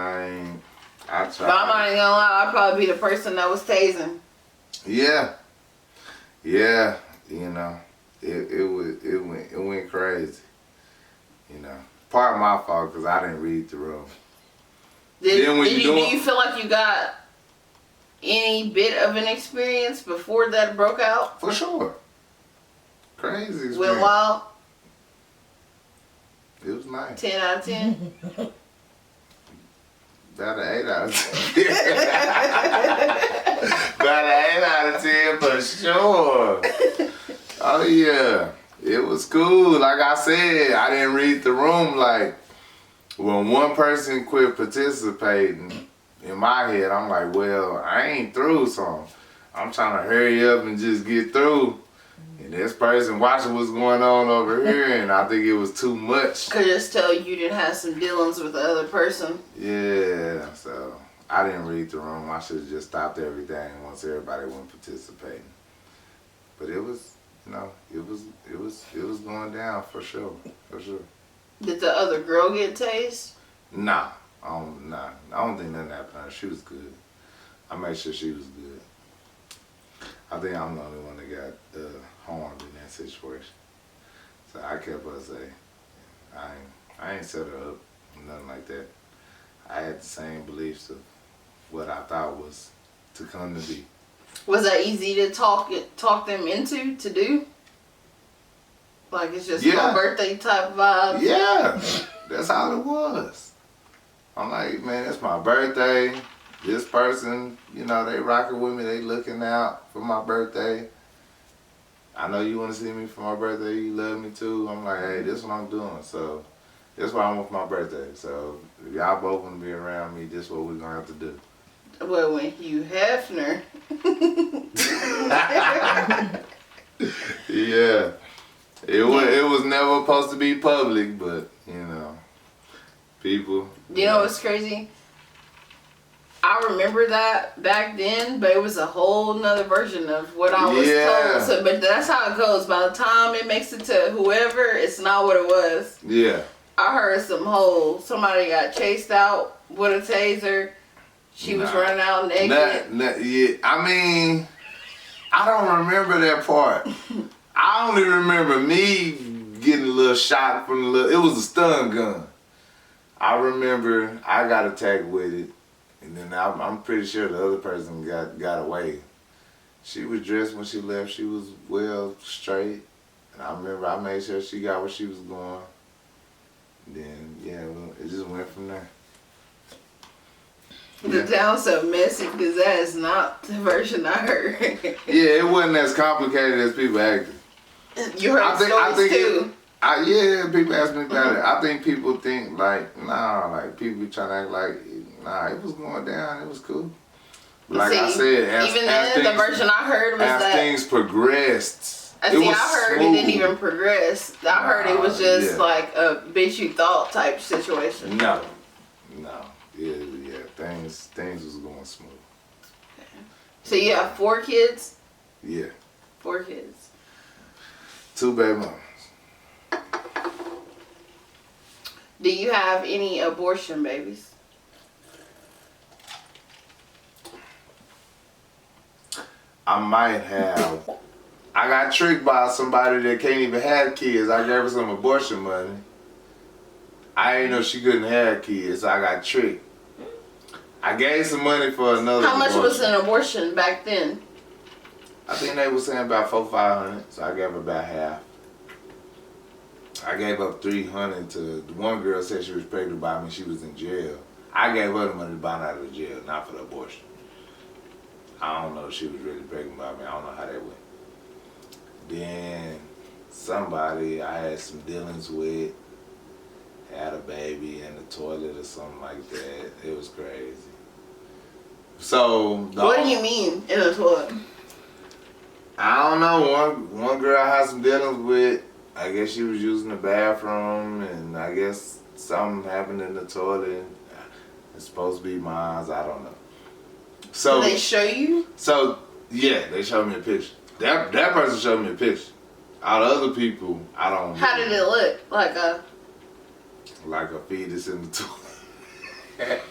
I try. But I'm not even gonna lie, I'd probably be the person that was tasing. Yeah. It went crazy. Part of my fault because I didn't read the room. Do you feel like you got any bit of an experience before that broke out? For sure. Crazy experience. Went wild? It was nice. 10 out of 10? About an 8 out of 10. About an 8 out of 10 for sure. Oh yeah. It was cool. Like I said, I didn't read the room. Like, when one person quit participating, in my head, I'm like, well, I ain't through, so I'm trying to hurry up and just get through. And this person watching what's going on over here, and I think it was too much. Could just tell you didn't have some dealings with the other person. Yeah, so I didn't read the room. I should have just stopped everything once everybody went participating. But it was, it was going down for sure. Did the other girl get tased? Nah. I don't think nothing happened to her. She was good. I made sure she was good. I think I'm the only one that got harmed in that situation. So I kept her safe. I ain't set her up, nothing like that. I had the same beliefs of what I thought was to come to be. Was that easy to talk them into to do? Like it's just my birthday type vibe. Yeah, that's how it was. I'm like, man, it's my birthday. This person, you know, they rocking with me. They looking out for my birthday. I know you want to see me for my birthday. You love me too. I'm like, hey, this is what I'm doing. So that's why I'm with my birthday. So if y'all both want to be around me, this is what we're gonna have to do. Well, when Hugh Hefner. Yeah. It was never supposed to be public, but, you know, people. You know what's crazy? I remember that back then, but it was a whole nother version of what I was told. So, but that's how it goes. By the time it makes it to whoever, it's not what it was. Yeah. I heard somebody got chased out with a taser. She was running out naked. Yeah. I mean, I don't remember that part. I only remember me getting a little shot from it was a stun gun. I remember I got attacked with it, and then I'm pretty sure the other person got away. She was dressed when she left. She was well straight, and I remember I made sure she got where she was going. Then it just went from there. The sounds so messy because that is not the version I heard. Yeah, it wasn't as complicated as people acted. You heard stories too. People ask me about it. I think people think like people be trying to act like, it was going down, it was cool. But like I said, even then, the version I heard was as things progressed. I heard it didn't even progress. I heard it was just like a bitch you thought type situation. No. Things was going smooth. Okay. So you have 4 kids? Yeah. 4 kids. 2 baby mamas. Do you have any abortion babies? I might have. I got tricked by somebody that can't even have kids. I gave her some abortion money. I didn't know she couldn't have kids, so I got tricked. I gave some money for another How much abortion. was an abortion back then? I think they were saying about $400-500, so I gave her about half. I gave up $300 to the one girl said she was pregnant by me. She was in jail. I gave her the money to buy her out of the jail, not for the abortion. I don't know if she was really pregnant by me. I don't know how that went. Then somebody I had some dealings with had a baby in the toilet or something like that. It was crazy. So what do you mean in the toilet? I don't know. One girl I had some dealings with. I guess she was using the bathroom, and I guess something happened in the toilet. It's supposed to be mine. I don't know. So did they show you? So yeah, they showed me a picture. That person showed me a picture. Out of other people, I don't know. How did it look? Like a fetus in the toilet.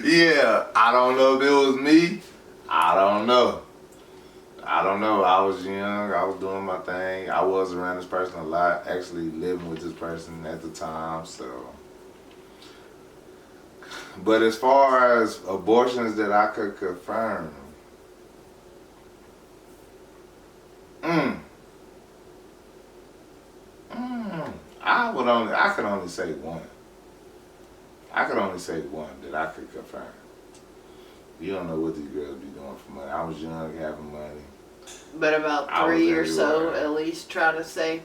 Yeah, I don't know if it was me. I don't know. I was young. I was doing my thing. I was around this person a lot. Actually living with this person at the time. So, but as far as abortions that I could confirm, I could only say one. I could only say one that I could confirm. You don't know what these girls be doing for money. I was young, having money. But about 3 or so, at least, try to say.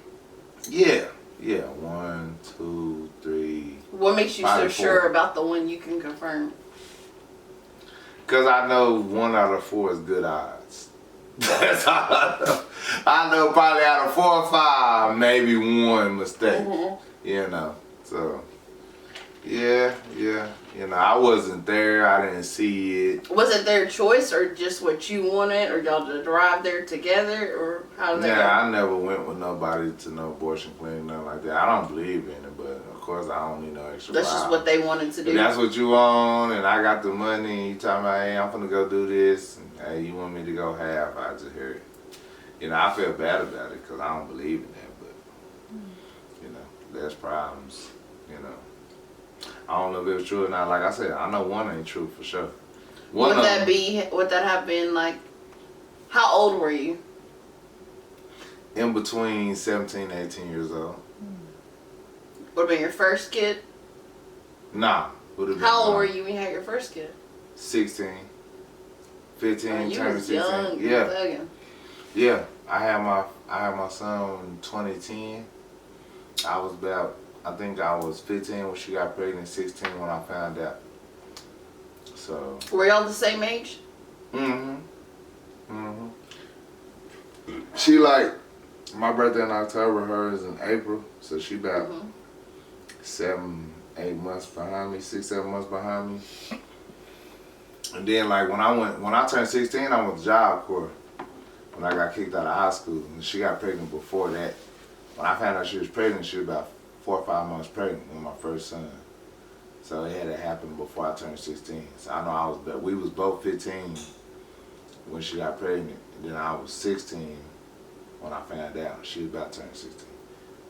Yeah. 1, 2, 3. What makes you so sure about the one you can confirm? Because I know 1 out of 4 is good odds. That's all I know. I know probably out of 4 or 5, maybe 1 mistake. Mm-hmm. You know, so yeah. You know, I wasn't there. I didn't see it. Was it their choice or just what you wanted, or y'all to drive there together, or how did that go? I never went with nobody to no abortion clinic, nothing like that. I don't believe in it, but of course I don't need no extra. That's just what they wanted to do. If that's what you want, and I got the money, and you talking about, hey, I'm gonna go do this, and hey, you want me to go half? I just hear it. You know, I feel bad about it because I don't believe in that, but you know, there's problems. You know, I don't know if it was true or not. Like I said, I know one ain't true for sure. Would that have been like? How old were you? In between 17 and 18 years old. Would have been your first kid? Nah. How old were you when you had your first kid? 16. 15, you turning was 16. young. Yeah. Yeah. I had my son in 2010. I think I was 15 when she got pregnant, 16 when I found out. So. Were y'all the same age? Mm-hmm. She like, my birthday in October, hers in April, so she about 7, 8 months behind me, 6, 7 months behind me. And then like when I turned 16, I went to Job Corps when I got kicked out of high school, and she got pregnant before that. When I found out she was pregnant, she was about 4 or 5 months pregnant with my first son. So it had to happen before I turned 16. So I know we was both 15 when she got pregnant, and then I was 16 when I found out. She was about to turn 16.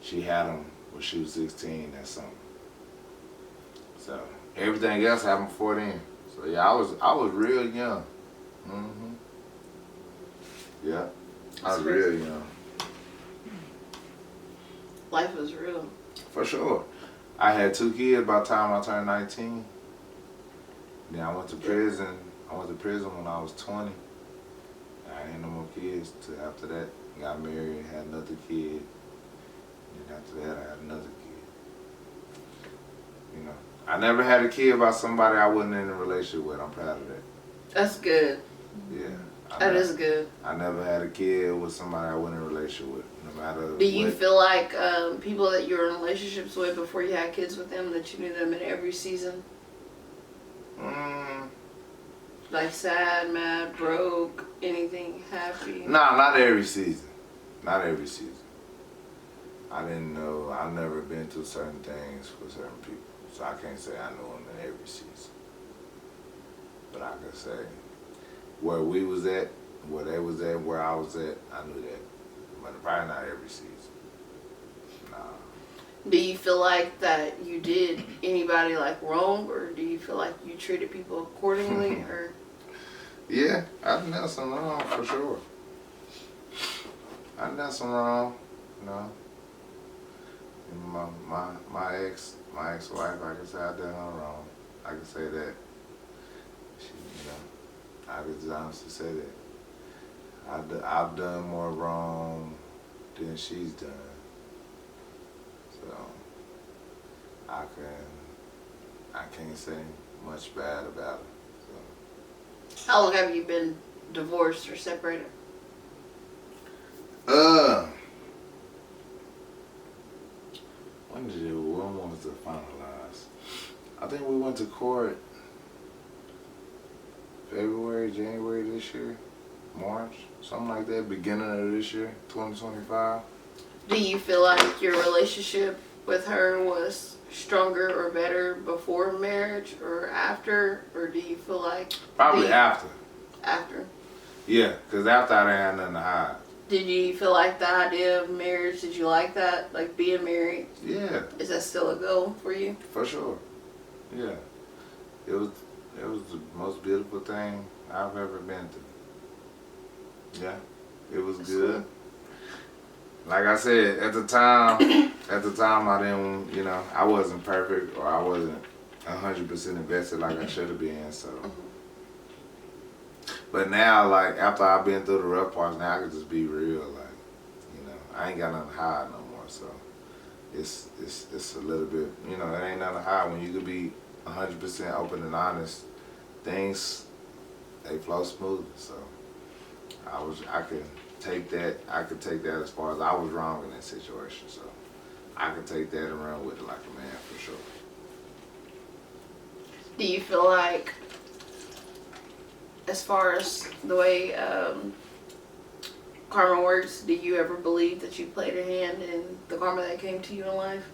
She had him when she was 16, that's something. So everything else happened before then. So yeah, I was real young. Yeah, I was real young. Life was real. For sure. I had 2 kids by the time I turned 19. Then I went to prison. I went to prison when I was 20. I had no more kids till after that. Got married, had another kid. And after that, I had another kid. You know, I never had a kid by somebody I wasn't in a relationship with. I'm proud of that. That's good. Yeah. That is good. I never had a kid with somebody I wasn't in a relationship with, no matter. Do you feel like people that you were in relationships with before you had kids with them, that you knew them in every season? Like sad, mad, broke, anything, happy? Nah, not every season. Not every season. I didn't know. I've never been through certain things with certain people, so I can't say I know them in every season. But I can say where we was at, where they was at, where I was at, I knew that. But probably not every season. Nah. Do you feel like that you did anybody like wrong, or do you feel like you treated people accordingly, or? Yeah, I done something wrong for sure. I done something wrong, you know. And my ex-wife, I can say I done her wrong. I can say that. She, you know, I can just honestly say that. I've done more wrong than she's done. So I can't say much bad about it. So. How long have you been divorced or separated? When was it finalized? I think we went to court February, January this year, March, something like that, beginning of this year, 2025. Do you feel like your relationship with her was stronger or better before marriage or after, or do you feel like... Probably after. After? Yeah, because after I didn't have nothing to hide. Did you feel like the idea of marriage, did you like that? Like being married? Yeah. Is that still a goal for you? For sure. Yeah. It was the most beautiful thing I've ever been through. Yeah. It was That's good. cool. Like I said, at the time I didn't, you know, I wasn't perfect, or I wasn't 100% invested like I should have been, so. But now, like, after I've been through the rough parts, now I can just be real, like, you know, I ain't got nothing to hide no more, so it's a little bit, you know, it ain't nothing to hide. When you can be 100% open and honest, things, they flow smoothly, so I could take that as far as I was wrong in that situation, so I could take that and run with it like a man, for sure. Do you feel like, as far as the way karma works, do you ever believe that you played a hand in the karma that came to you in life?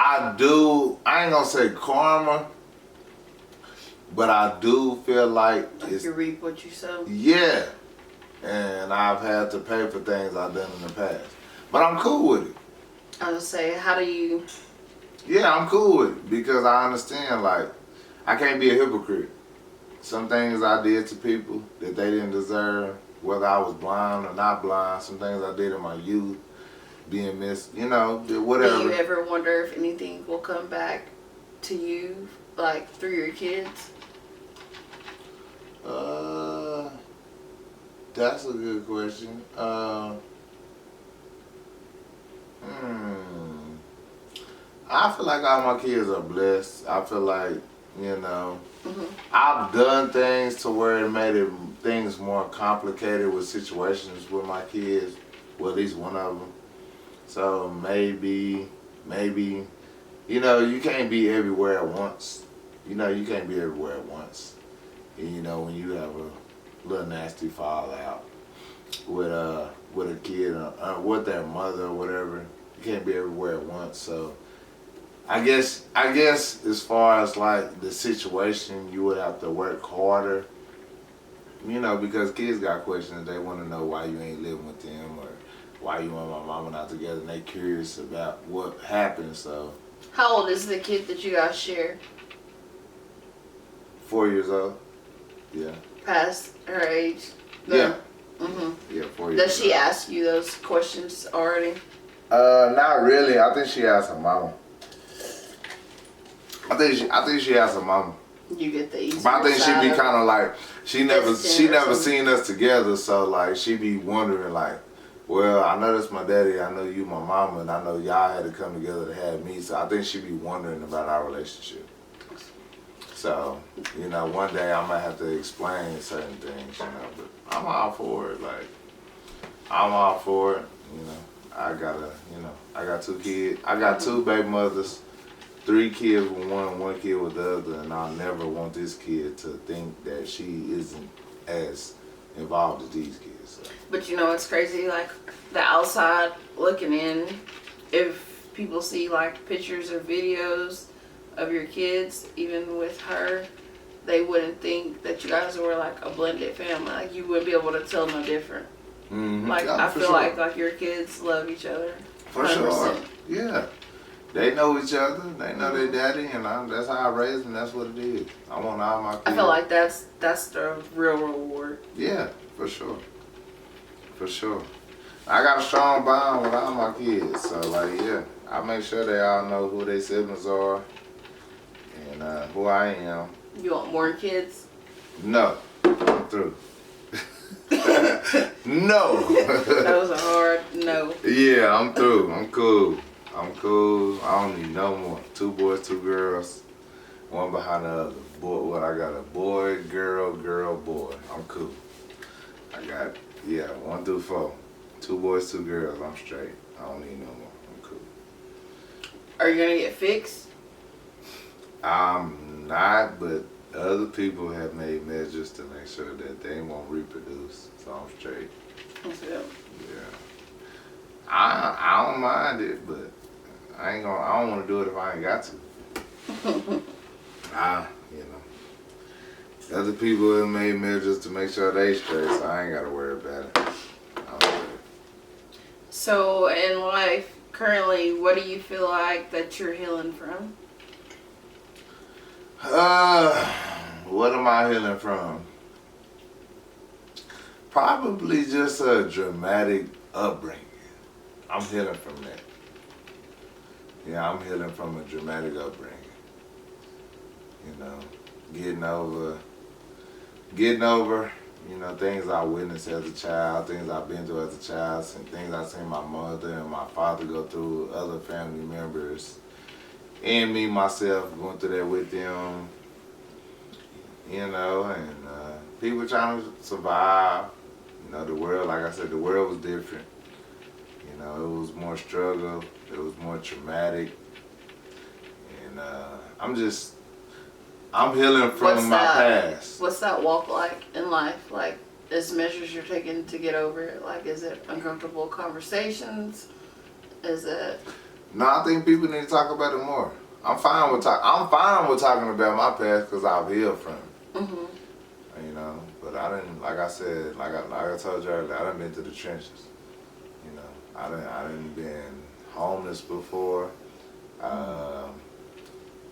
I ain't gonna say karma, but I do feel like you reap what you sow. Yeah. And I've had to pay for things I've done in the past. But I'm cool with it. I was say, how do you... Yeah, I'm cool with it because I understand, like, I can't be a hypocrite. Some things I did to people that they didn't deserve, whether I was blind or not blind, some things I did in my youth, being whatever. Do you ever wonder if anything will come back to you, like, through your kids? That's a good question. I feel like all my kids are blessed. I feel like, I've done things to where it made things more complicated with situations with my kids. Well, at least one of them. So maybe, you can't be everywhere at once. You can't be everywhere at once. And, when you have a little nasty fallout with a kid, with their mother or whatever, you can't be everywhere at once. So I guess as far as like the situation, you would have to work harder. Because kids got questions. They want to know why you ain't living with them or why you and my mama not together, and they curious about what happened. So how old is the kid that you guys share? 4 years old. Yeah. Past her age? Yeah. Yeah, 4 years old. Does she ask you those questions already? Not really. I think she asked her mama. I think she asked her mama. You get the easy. But I think she be kind of like she never seen us together, so like she be wondering like, well, I know that's my daddy, I know you my mama, and I know y'all had to come together to have me. So I think she be wondering about our relationship. So, one day I might have to explain certain things, but I'm all for it. Like, I'm all for it. I got 2 kids. I got 2 baby mothers, 3 kids with one kid with the other, and I never want this kid to think that she isn't as involved as these kids. So. But it's crazy, like, the outside looking in, if people see, like, pictures or videos of your kids, even with her, they wouldn't think that you guys were like a blended family. Like you wouldn't be able to tell no different. Mm-hmm. Like yeah, I feel like your kids love each other. 100%. For sure. Yeah. They know each other. They know their daddy, and that's how I raised them. That's what it is. I want all my kids. I feel like that's the real reward. Yeah, for sure. For sure. I got a strong bond with all my kids, so like I make sure they all know who their siblings are. And who I am. You want more kids? No, I'm through. No. That was a hard no. Yeah, I'm through. I'm cool. I don't need no more. 2 boys, 2 girls, one behind the other. Boy, I got a boy, girl, boy. I'm cool. I got 1 through 4. 2 boys, 2 girls. I'm straight. I don't need no more. I'm cool. Are you gonna get fixed? I'm not, but other people have made measures to make sure that they won't reproduce, so I'm straight. Yeah. I don't mind it, but I don't want to do it if I ain't got to. Other people have made measures to make sure they straight, so I ain't got to worry about it. So in life, currently, what do you feel like that you're healing from? What am I healing from? Probably just a dramatic upbringing. I'm healing from that. Yeah, I'm healing from a dramatic upbringing. Getting over, things I witnessed as a child, things I've been through as a child, and things I've seen my mother and my father go through, other family members, and me, myself, going through that with them, and people trying to survive. The world, like I said, the world was different. It was more struggle, it was more traumatic, and I'm healing from my past. What's that walk like in life? Like, is measures you're taking to get over it? Like, is it uncomfortable conversations? Is it... No, I think people need to talk about it more. I'm fine with talking about my past because I've healed from it. Mm-hmm. You know, but I didn't, like I said, like I told you earlier, I done been to the trenches. You know, I done been homeless before.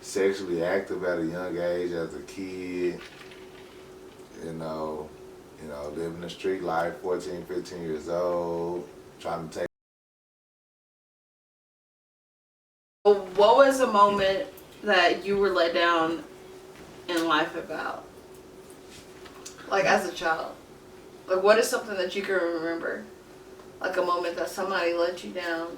Sexually active at a young age as a kid. You know, living the street life, 14, 15 years old, trying to take. What was a moment that you were let down in life about? Like as a child? Like what is something that you can remember? Like a moment that somebody let you down?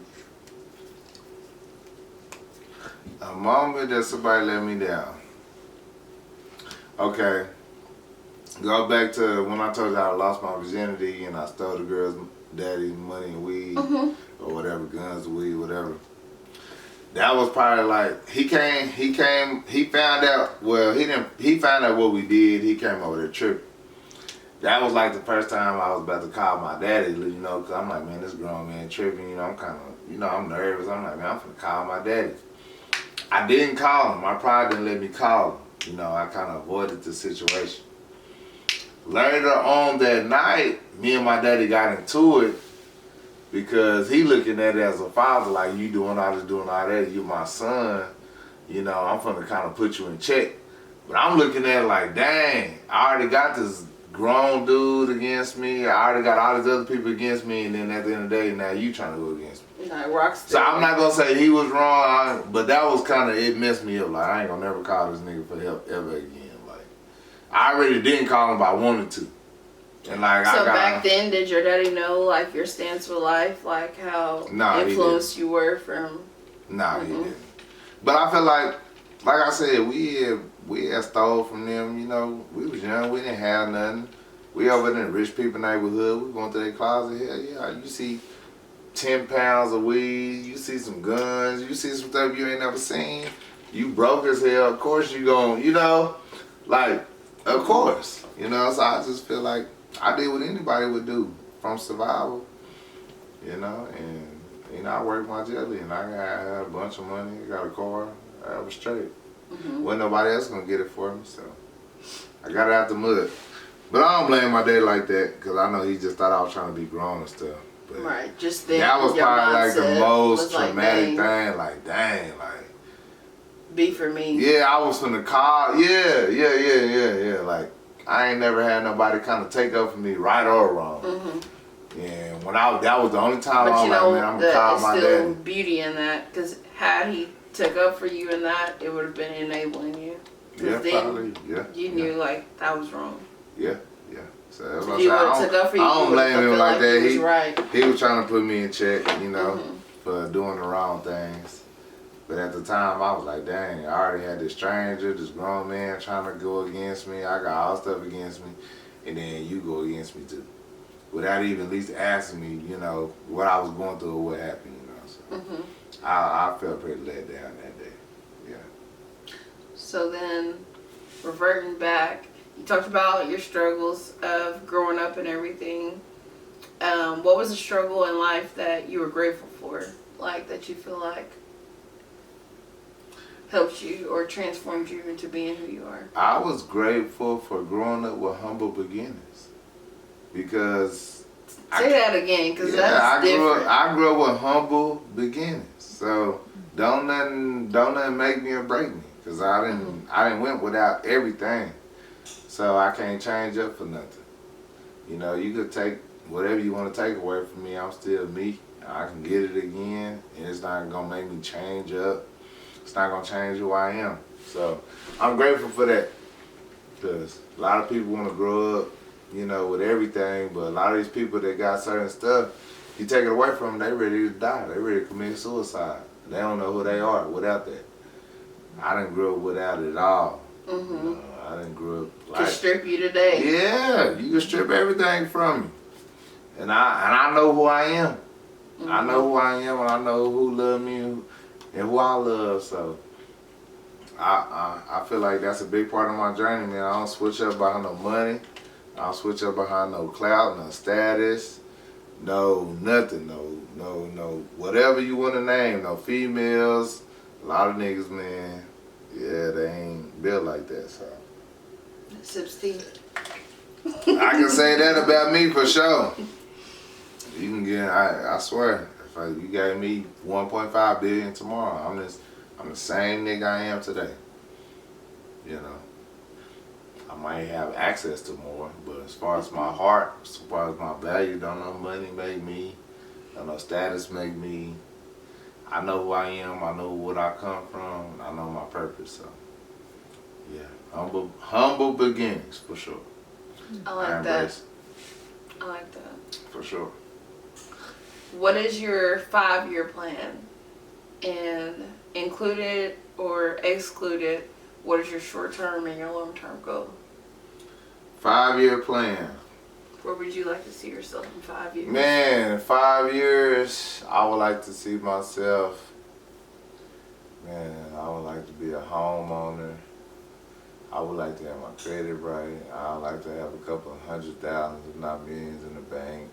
A moment that somebody let me down. Okay. Go back to when I told you I lost my virginity and I stole the girl's daddy money and weed or whatever, guns, weed, whatever. That was probably like he found out, well, he found out what we did. He came over there tripping. That was like the first time I was about to call my daddy, you know, because I'm like, man, this grown man tripping, you know, I'm kind of, you know, I'm nervous. I'm like, man, I'm finna call my daddy. I didn't call him. My pride didn't let me call him. You know, I kind of avoided the situation. Later on that night, me and my daddy got into it because he looking at it as a father, like, you doing all this, doing all that, you my son, you know, I'm finna kind of put you in check. But I'm looking at it like, dang, I already got this grown dude against me, I already got all these other people against me, and then at the end of the day, now you trying to go against me. No, Rockstar. So I'm not gonna say he was wrong, but that was kind of, it messed me up. Like, I ain't gonna never call this nigga for help ever again. Like, I already didn't call him, but I wanted to. And like, so back then, did your daddy know like your stance with life, like how influenced you were from? Nah, he didn't. But I feel like I said, we had stole from them. You know, we was young, we didn't have nothing. We over in the rich people neighborhood. We going through their closet. Hell yeah, you see 10 pounds of weed, you see some guns, you see some stuff you ain't never seen. You broke as hell. Of course you gon', you know, like, of course, you know. So I just feel like I did what anybody would do from survival, you know, and you know, I worked my jelly and I had a bunch of money, got a car, I was straight. Wasn't nobody else gonna get it for me, so I got it out the mud. But I don't blame my dad like that, because I know he just thought I was trying to be grown and stuff. But right, just then that was probably like the most traumatic like, thing, like, dang, like. Be for me. Yeah, I was finna call, yeah. Like, I ain't never had nobody kind of take up for me, right or wrong. And when that was the only time I was like, man, I'm gonna call my daddy. But you know, beauty in that, because had he took up for you in that, it would have been enabling you. Yeah, probably, yeah. You knew, like, that was wrong. Yeah. So that's what I don't blame him like that. He was trying to put me in check, you know, for doing the wrong things. But at the time, I was like, dang, I already had this stranger, this grown man trying to go against me. I got all stuff against me. And then you go against me too. Without even at least asking me, you know, what I was going through or what happened, you know. So I felt pretty let down that day. Yeah. So then, reverting back, you talked about your struggles of growing up and everything. What was a struggle in life that you were grateful for? Like, that you feel like helped you or transformed you into being who you are? I was grateful for growing up with humble beginnings. Because... Say that again, because that's different. I grew up with humble beginnings. So, don't nothing make me or break me. Because I didn't went without everything. So I can't change up for nothing. You know, you could take whatever you want to take away from me. I'm still me. I can get it again, and it's not gonna make me change up. It's not gonna change who I am. So I'm grateful for that, because a lot of people want to grow up, you know, with everything, but a lot of these people that got certain stuff, you take it away from them, they ready to die. They ready to commit suicide. They don't know who they are without that. I didn't grow up without it at all. You know, I didn't grow up like... To strip you today. Yeah, you can strip everything from me. And I know who I am. I know who I am, and I know who love me and who I love. So I feel like that's a big part of my journey, man. I don't switch up behind no money. I don't switch up behind no clout, no status. no nothing, no whatever you want to name, no females. A lot of niggas, man, yeah, they ain't built like that, so. Sips tea. I can say that about me for sure. You can get, I swear, if you gave me 1.5 billion tomorrow, I'm the same nigga I am today. You know, I might have access to more, but as far as my heart, as far as my value, don't know money make me, don't know status make me. I know who I am, I know what I come from, and I know my purpose, so yeah, humble beginnings for sure. I like that. I like that. For sure. What is your 5-year plan? And included or excluded, what is your short-term and your long-term goal? 5-year plan. Where would you like to see yourself in 5 years? Man, in 5 years, I would like to see myself, man, I would like to be a homeowner. I would like to have my credit right. I would like to have a couple of $100,000, if not millions, in the bank.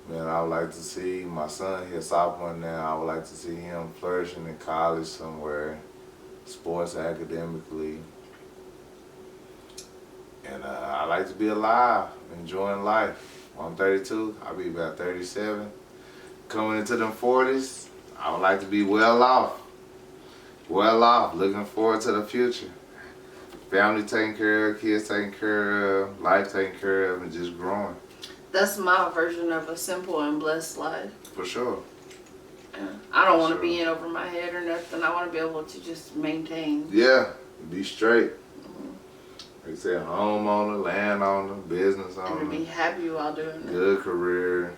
Man, I would like to see my son, he's a sophomore now, I would like to see him flourishing in college somewhere, sports, academically. And I like to be alive, enjoying life. When I'm 32, I'll be about 37. Coming into them 40s, I would like to be well off, looking forward to the future. Family taken care of, kids taken care of, life taken care of, and just growing. That's my version of a simple and blessed life. For sure. Yeah. I don't want to be in over my head or nothing. I want to be able to just maintain. Yeah, be straight. Like I said, homeowner, landowner, business owner. And to be happy while doing it. Good career.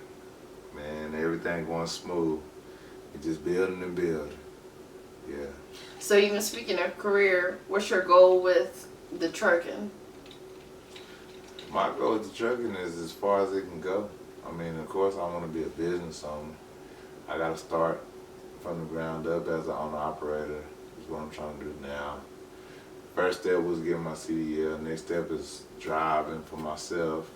Man, everything going smooth. And just building and building. Yeah. So even speaking of career, what's your goal with the trucking? My goal with the trucking is as far as it can go. I mean, of course, I want to be a business owner. I got to start from the ground up as an owner-operator. Is what I'm trying to do now. First step was getting my CDL. Next step is driving for myself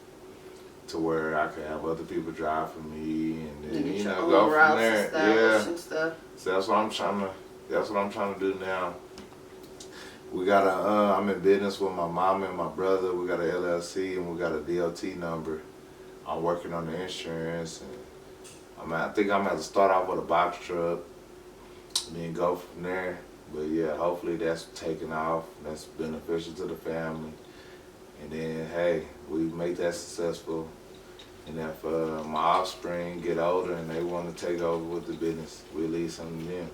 to where I can have other people drive for me, and then you know go from there. Yeah. Stuff. So that's what I'm trying to. That's what I'm trying to do now. We got I'm in business with my mom and my brother. We got a LLC and we got a DOT number. I'm working on the insurance, and I think I'm gonna have to start off with a box truck, and then go from there. But yeah, hopefully that's taking off. That's beneficial to the family. And then hey, we make that successful. And if my offspring get older and they want to take over with the business, we leave something to them.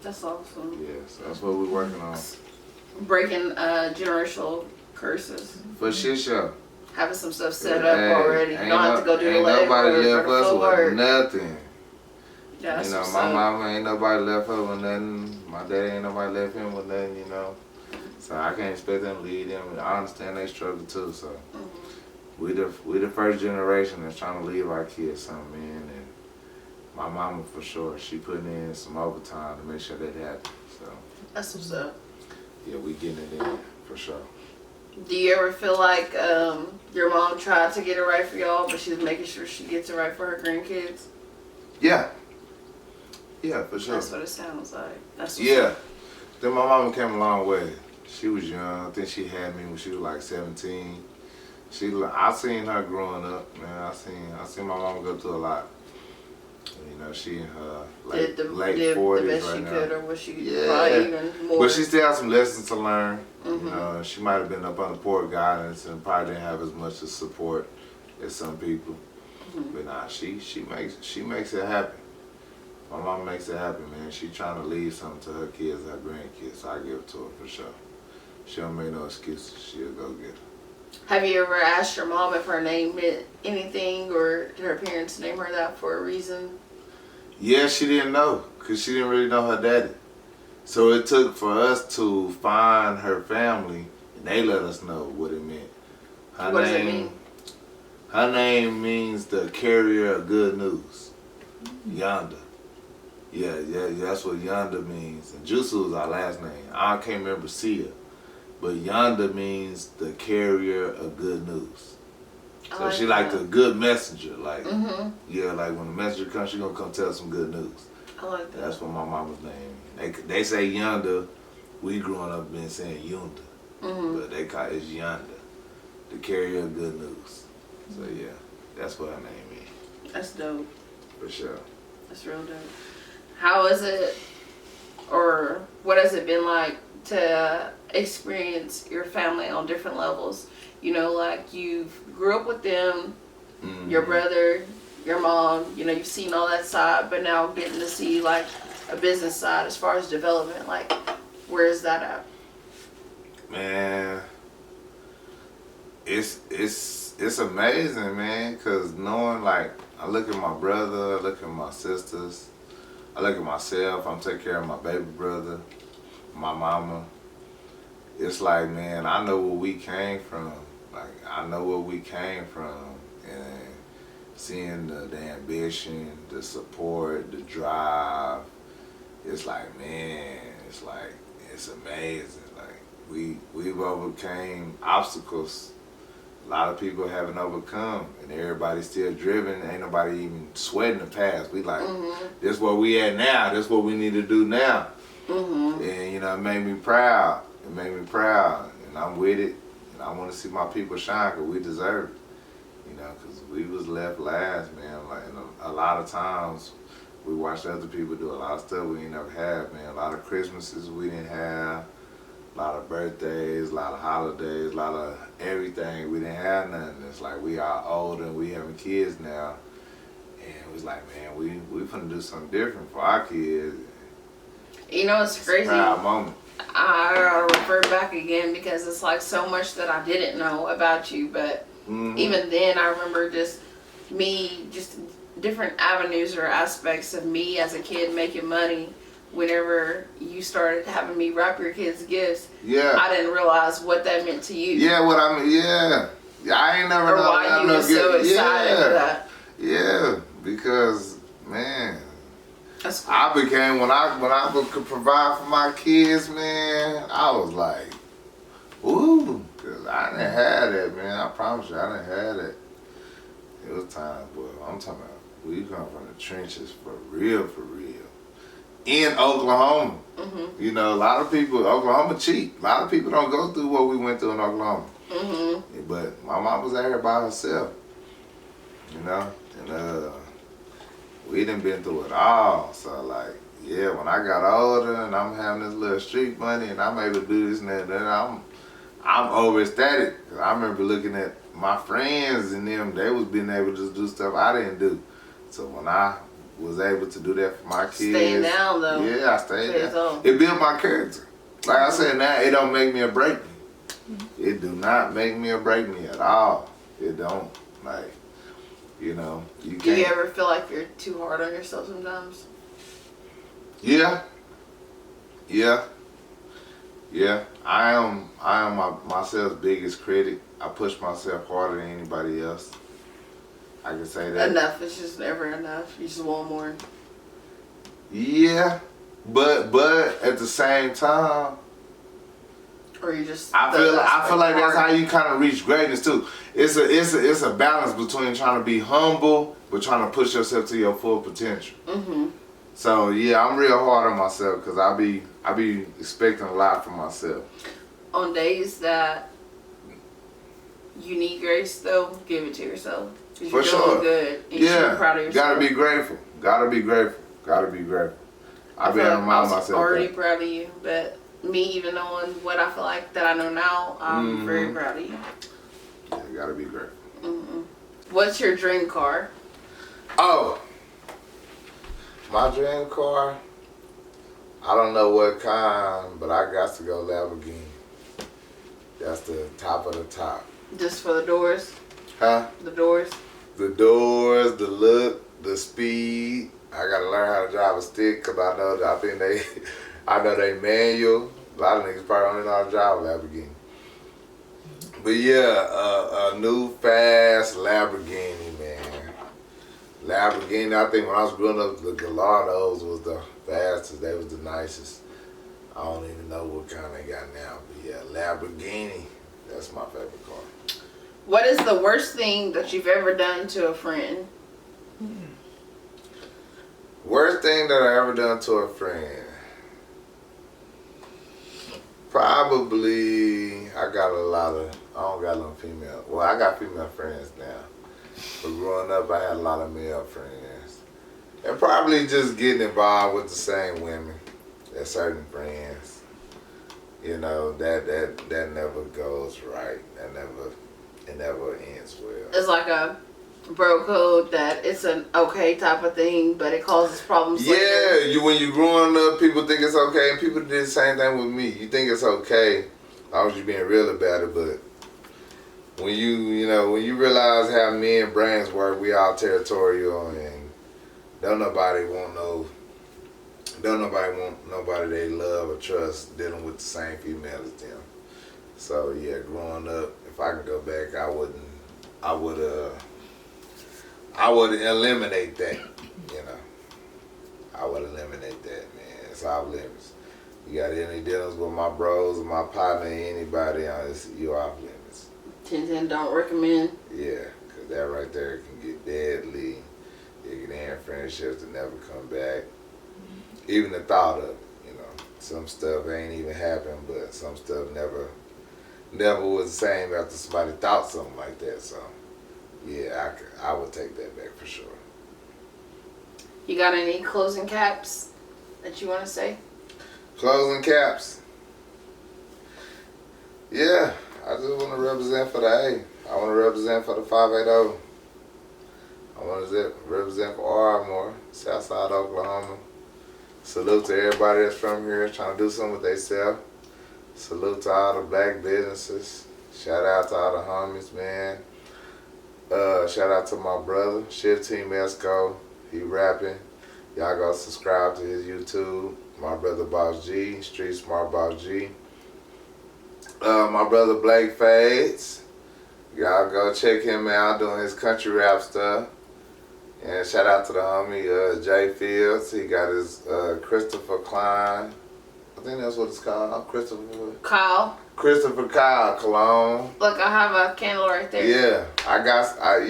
That's awesome. Yeah, so that's what we're working on. Breaking generational curses. For shit show. Having some stuff set up already. You don't have to go do the Ain't nobody left us with footwork. nothing. Yeah, you know, my mama ain't nobody left her with nothing. My daddy ain't nobody left him with nothing, you know. So I can't expect them to lead them. I understand they struggle too, so. We the first generation that's trying to leave our kids something, man. And my mama for sure, she putting in some overtime to make sure that happens. So that's what's up. Yeah, we getting it in for sure. Do you ever feel like your mom tried to get it right for y'all, but she's making sure she gets it right for her grandkids? Yeah. Yeah, for sure. That's what it sounds like. That's yeah. Then my mama came a long way. She was young. I think she had me when she was like 17. I seen her growing up, man. I seen my mama go through a lot. You know, she in her late 40s the best right she now. could, or was she probably even more? But she still has some lessons to learn. You know, she might have been up under poor guidance and probably didn't have as much of support as some people. But nah, she makes it happen. My mom makes it happen, man. She trying to leave something to her kids, her grandkids. So I give it to her for sure. She don't make no excuses. She'll go get it. Have you ever asked your mom if her name meant anything, or did her parents name her that for a reason? Yeah, she didn't know, because she didn't really know her daddy. So it took for us to find her family, and they let us know what it meant. What does it mean? Her name means the carrier of good news. Yonder. Yeah, that's what Yonder means. And Jusu is our last name. I can't remember Sia. But Yonder means the carrier of good news. So she like a good messenger. Like, yeah, like when the messenger comes, she gonna come tell some good news. I like that. That's what my mama's name. They say Yonder. We growing up been saying Yunda, but they call it Yonder, the carrier of good news. So yeah, that's what her name is. That's dope. For sure. That's real dope. How is it, or what has it been like to experience your family on different levels? You know, like you've grew up with them, your brother, your mom, you know, you've seen all that side, but now getting to see like a business side as far as development, like where is that at? Man, it's amazing, man, because knowing, like, I look at my brother, I look at my sisters, I look at myself, I'm taking care of my baby brother, my mama. It's like, man, I know where we came from. Like, I know where we came from, and seeing the ambition, the support, the drive, it's like, man, it's amazing. Like, we've overcame obstacles a lot of people haven't overcome, and everybody's still driven. Ain't nobody even sweating the past. We like, this where we at now, this what we need to do now. And you know, it made me proud. It made me proud, and I'm with it. And I want to see my people shine, because we deserve it. You know, because we was left last, man. Like, and a lot of times, we watched other people do a lot of stuff we ain't never had, man. A lot of Christmases we didn't have, a lot of birthdays, a lot of holidays, a lot of everything. We didn't have nothing. It's like we are older and we having kids now, and it was like, man, we finna do something different for our kids. You know, it's crazy. A proud moment. I gotta refer back again, because it's like so much that I didn't know about you, but even then I remember just different avenues or aspects of me as a kid making money. Whenever you started having me wrap your kids' gifts, I didn't realize what that meant to you. Yeah, what I mean, I ain't never known why you were so excited for that. Yeah, because, man, That's cool. I became, when I could provide for my kids, man, I was like, ooh, because I didn't have that, man. I promise you, I didn't have that. It was time, boy. I'm talking about, we come from the trenches for real, in Oklahoma. You know, a lot of people, Oklahoma cheap. A lot of people don't go through what we went through in Oklahoma. But my mom was out here by herself, you know, and we done been through it all. So like, yeah, when I got older and I'm having this little street money and I'm able to do this and that, then I'm over ecstatic. 'Cause I remember looking at my friends and them, they was being able to do stuff I didn't do. So when I was able to do that for my kids. Staying down though. Yeah, I stayed down. It built my character. Like I said, now it don't make me or break me. It do not make me or break me at all. It don't. Like, you know, you can't. Do you ever feel like you're too hard on yourself sometimes? Yeah. I am myself's biggest critic. I push myself harder than anybody else. I can say that. Enough. It's just never enough. You just want more. Yeah, but at the same time, or you just. I feel like that's how you kind of reach greatness too. It's a balance between trying to be humble but trying to push yourself to your full potential. So yeah, I'm real hard on myself, because I be expecting a lot from myself. On days that you need grace, though, give it to yourself. For sure. Good. And you should be proud of yourself. Gotta be grateful. Gotta be grateful. I be remind myself. I'm already proud of you, but me even knowing what I feel like that I know now, I'm very proud of you. Yeah, you gotta be grateful. What's your dream car? Oh, my dream car. I don't know what kind, but I got to go Lamborghini. That's the top of the top. Just for the doors? Huh? The doors? The doors, the look, the speed. I gotta learn how to drive a stick, because I know they manual. A lot of niggas probably don't know how to drive a Lamborghini. But yeah, a new fast Lamborghini, man. Lamborghini, I think when I was growing up, the Gallardos was the fastest. They was the nicest. I don't even know what kind they got now. But yeah, Lamborghini, that's my favorite car. What is the worst thing that you've ever done to a friend? Worst thing that I ever done to a friend? Probably, I don't got no female. Well, I got female friends now. But growing up, I had a lot of male friends. And probably just getting involved with the same women as certain friends. You know, that never goes right. It never ends well. It's like a bro code that it's an okay type of thing, but it causes problems later. When you growing up, people think it's okay, and people did the same thing with me. You think it's okay, as long as you being real about it, but when you realize how men brains work, we all territorial, and don't nobody want nobody they love or trust dealing with the same female as them. So yeah, growing up, if I could go back, I would eliminate that, you know. I would eliminate that, man. It's off limits. You got any dealings with my bros or my partner, anybody on this, you off limits. 10 don't recommend. Yeah, because that right there can get deadly. You can end friendships that never come back. Even the thought of it, you know. Some stuff ain't even happened, but some stuff never was the same after somebody thought something like that, so. Yeah, I would take that back for sure. You got any closing caps that you want to say? Closing caps. Yeah, I just want to represent for the A. I want to represent for the 580. I want to represent for Ardmore, Southside Oklahoma. Salute to everybody that's from here trying to do something with themselves. Salute to all the black businesses. Shout out to all the homies, man. Shout out to my brother, Shift Team Esco. He rapping. Y'all go subscribe to his YouTube. My brother Boss G, Street Smart Boss G. My brother Blake Fades. Y'all go check him out doing his country rap stuff. And shout out to the homie Jay Fields. He got his Christopher Klein. I think that's what it's called. Christopher Kyle cologne. Look, I have a candle right there. Yeah, I got a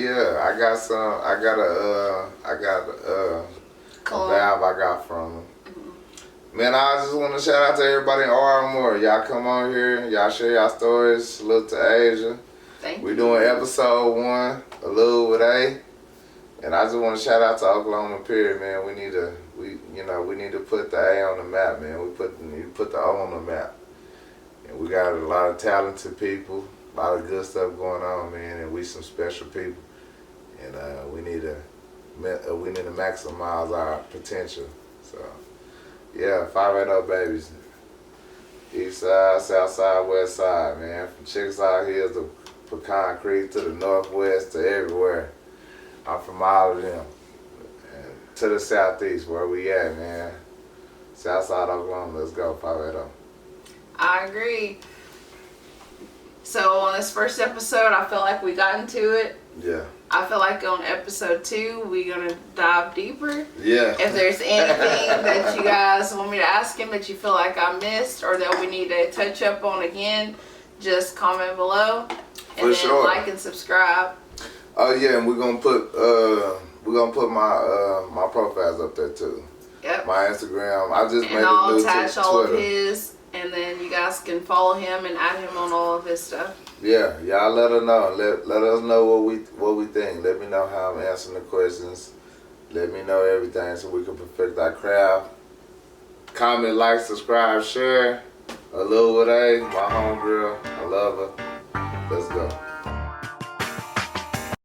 valve I got from him. Mm-hmm. Man, I just want to shout out to everybody in Ardmore. Y'all come on here. Y'all share y'all stories. Salute to Asia. Thank you. We're doing episode 1, a little with A. And I just want to shout out to Oklahoma, period, man. We need to put the A on the map, man. We put the O on the map. And we got a lot of talented people, a lot of good stuff going on, man, and we some special people. And we need to maximize our potential. So, yeah, 580 babies. East side, south side, west side, man. From Chickasaw Hills to Pecan Creek to the northwest to everywhere. I'm from all of them. And to the southeast, where we at, man. Southside Oklahoma, let's go, 580. I agree. So on this first episode, I feel like we got into it. Yeah. I feel like on episode 2, we're going to dive deeper. Yeah. If there's anything that you guys want me to ask him that you feel like I missed or that we need to touch up on again, just comment below. And then like and subscribe. Oh yeah, and we're gonna put my profiles up there too. Yep. My Instagram. I just made I'll a new attach all Twitter. of his, and then you guys can follow him and add him on all of his stuff. Yeah, y'all let us know. Let us know what we think. Let me know how I'm answering the questions. Let me know everything so we can perfect our craft. Comment, like, subscribe, share. A little with A, my homegirl. I love her. Let's go.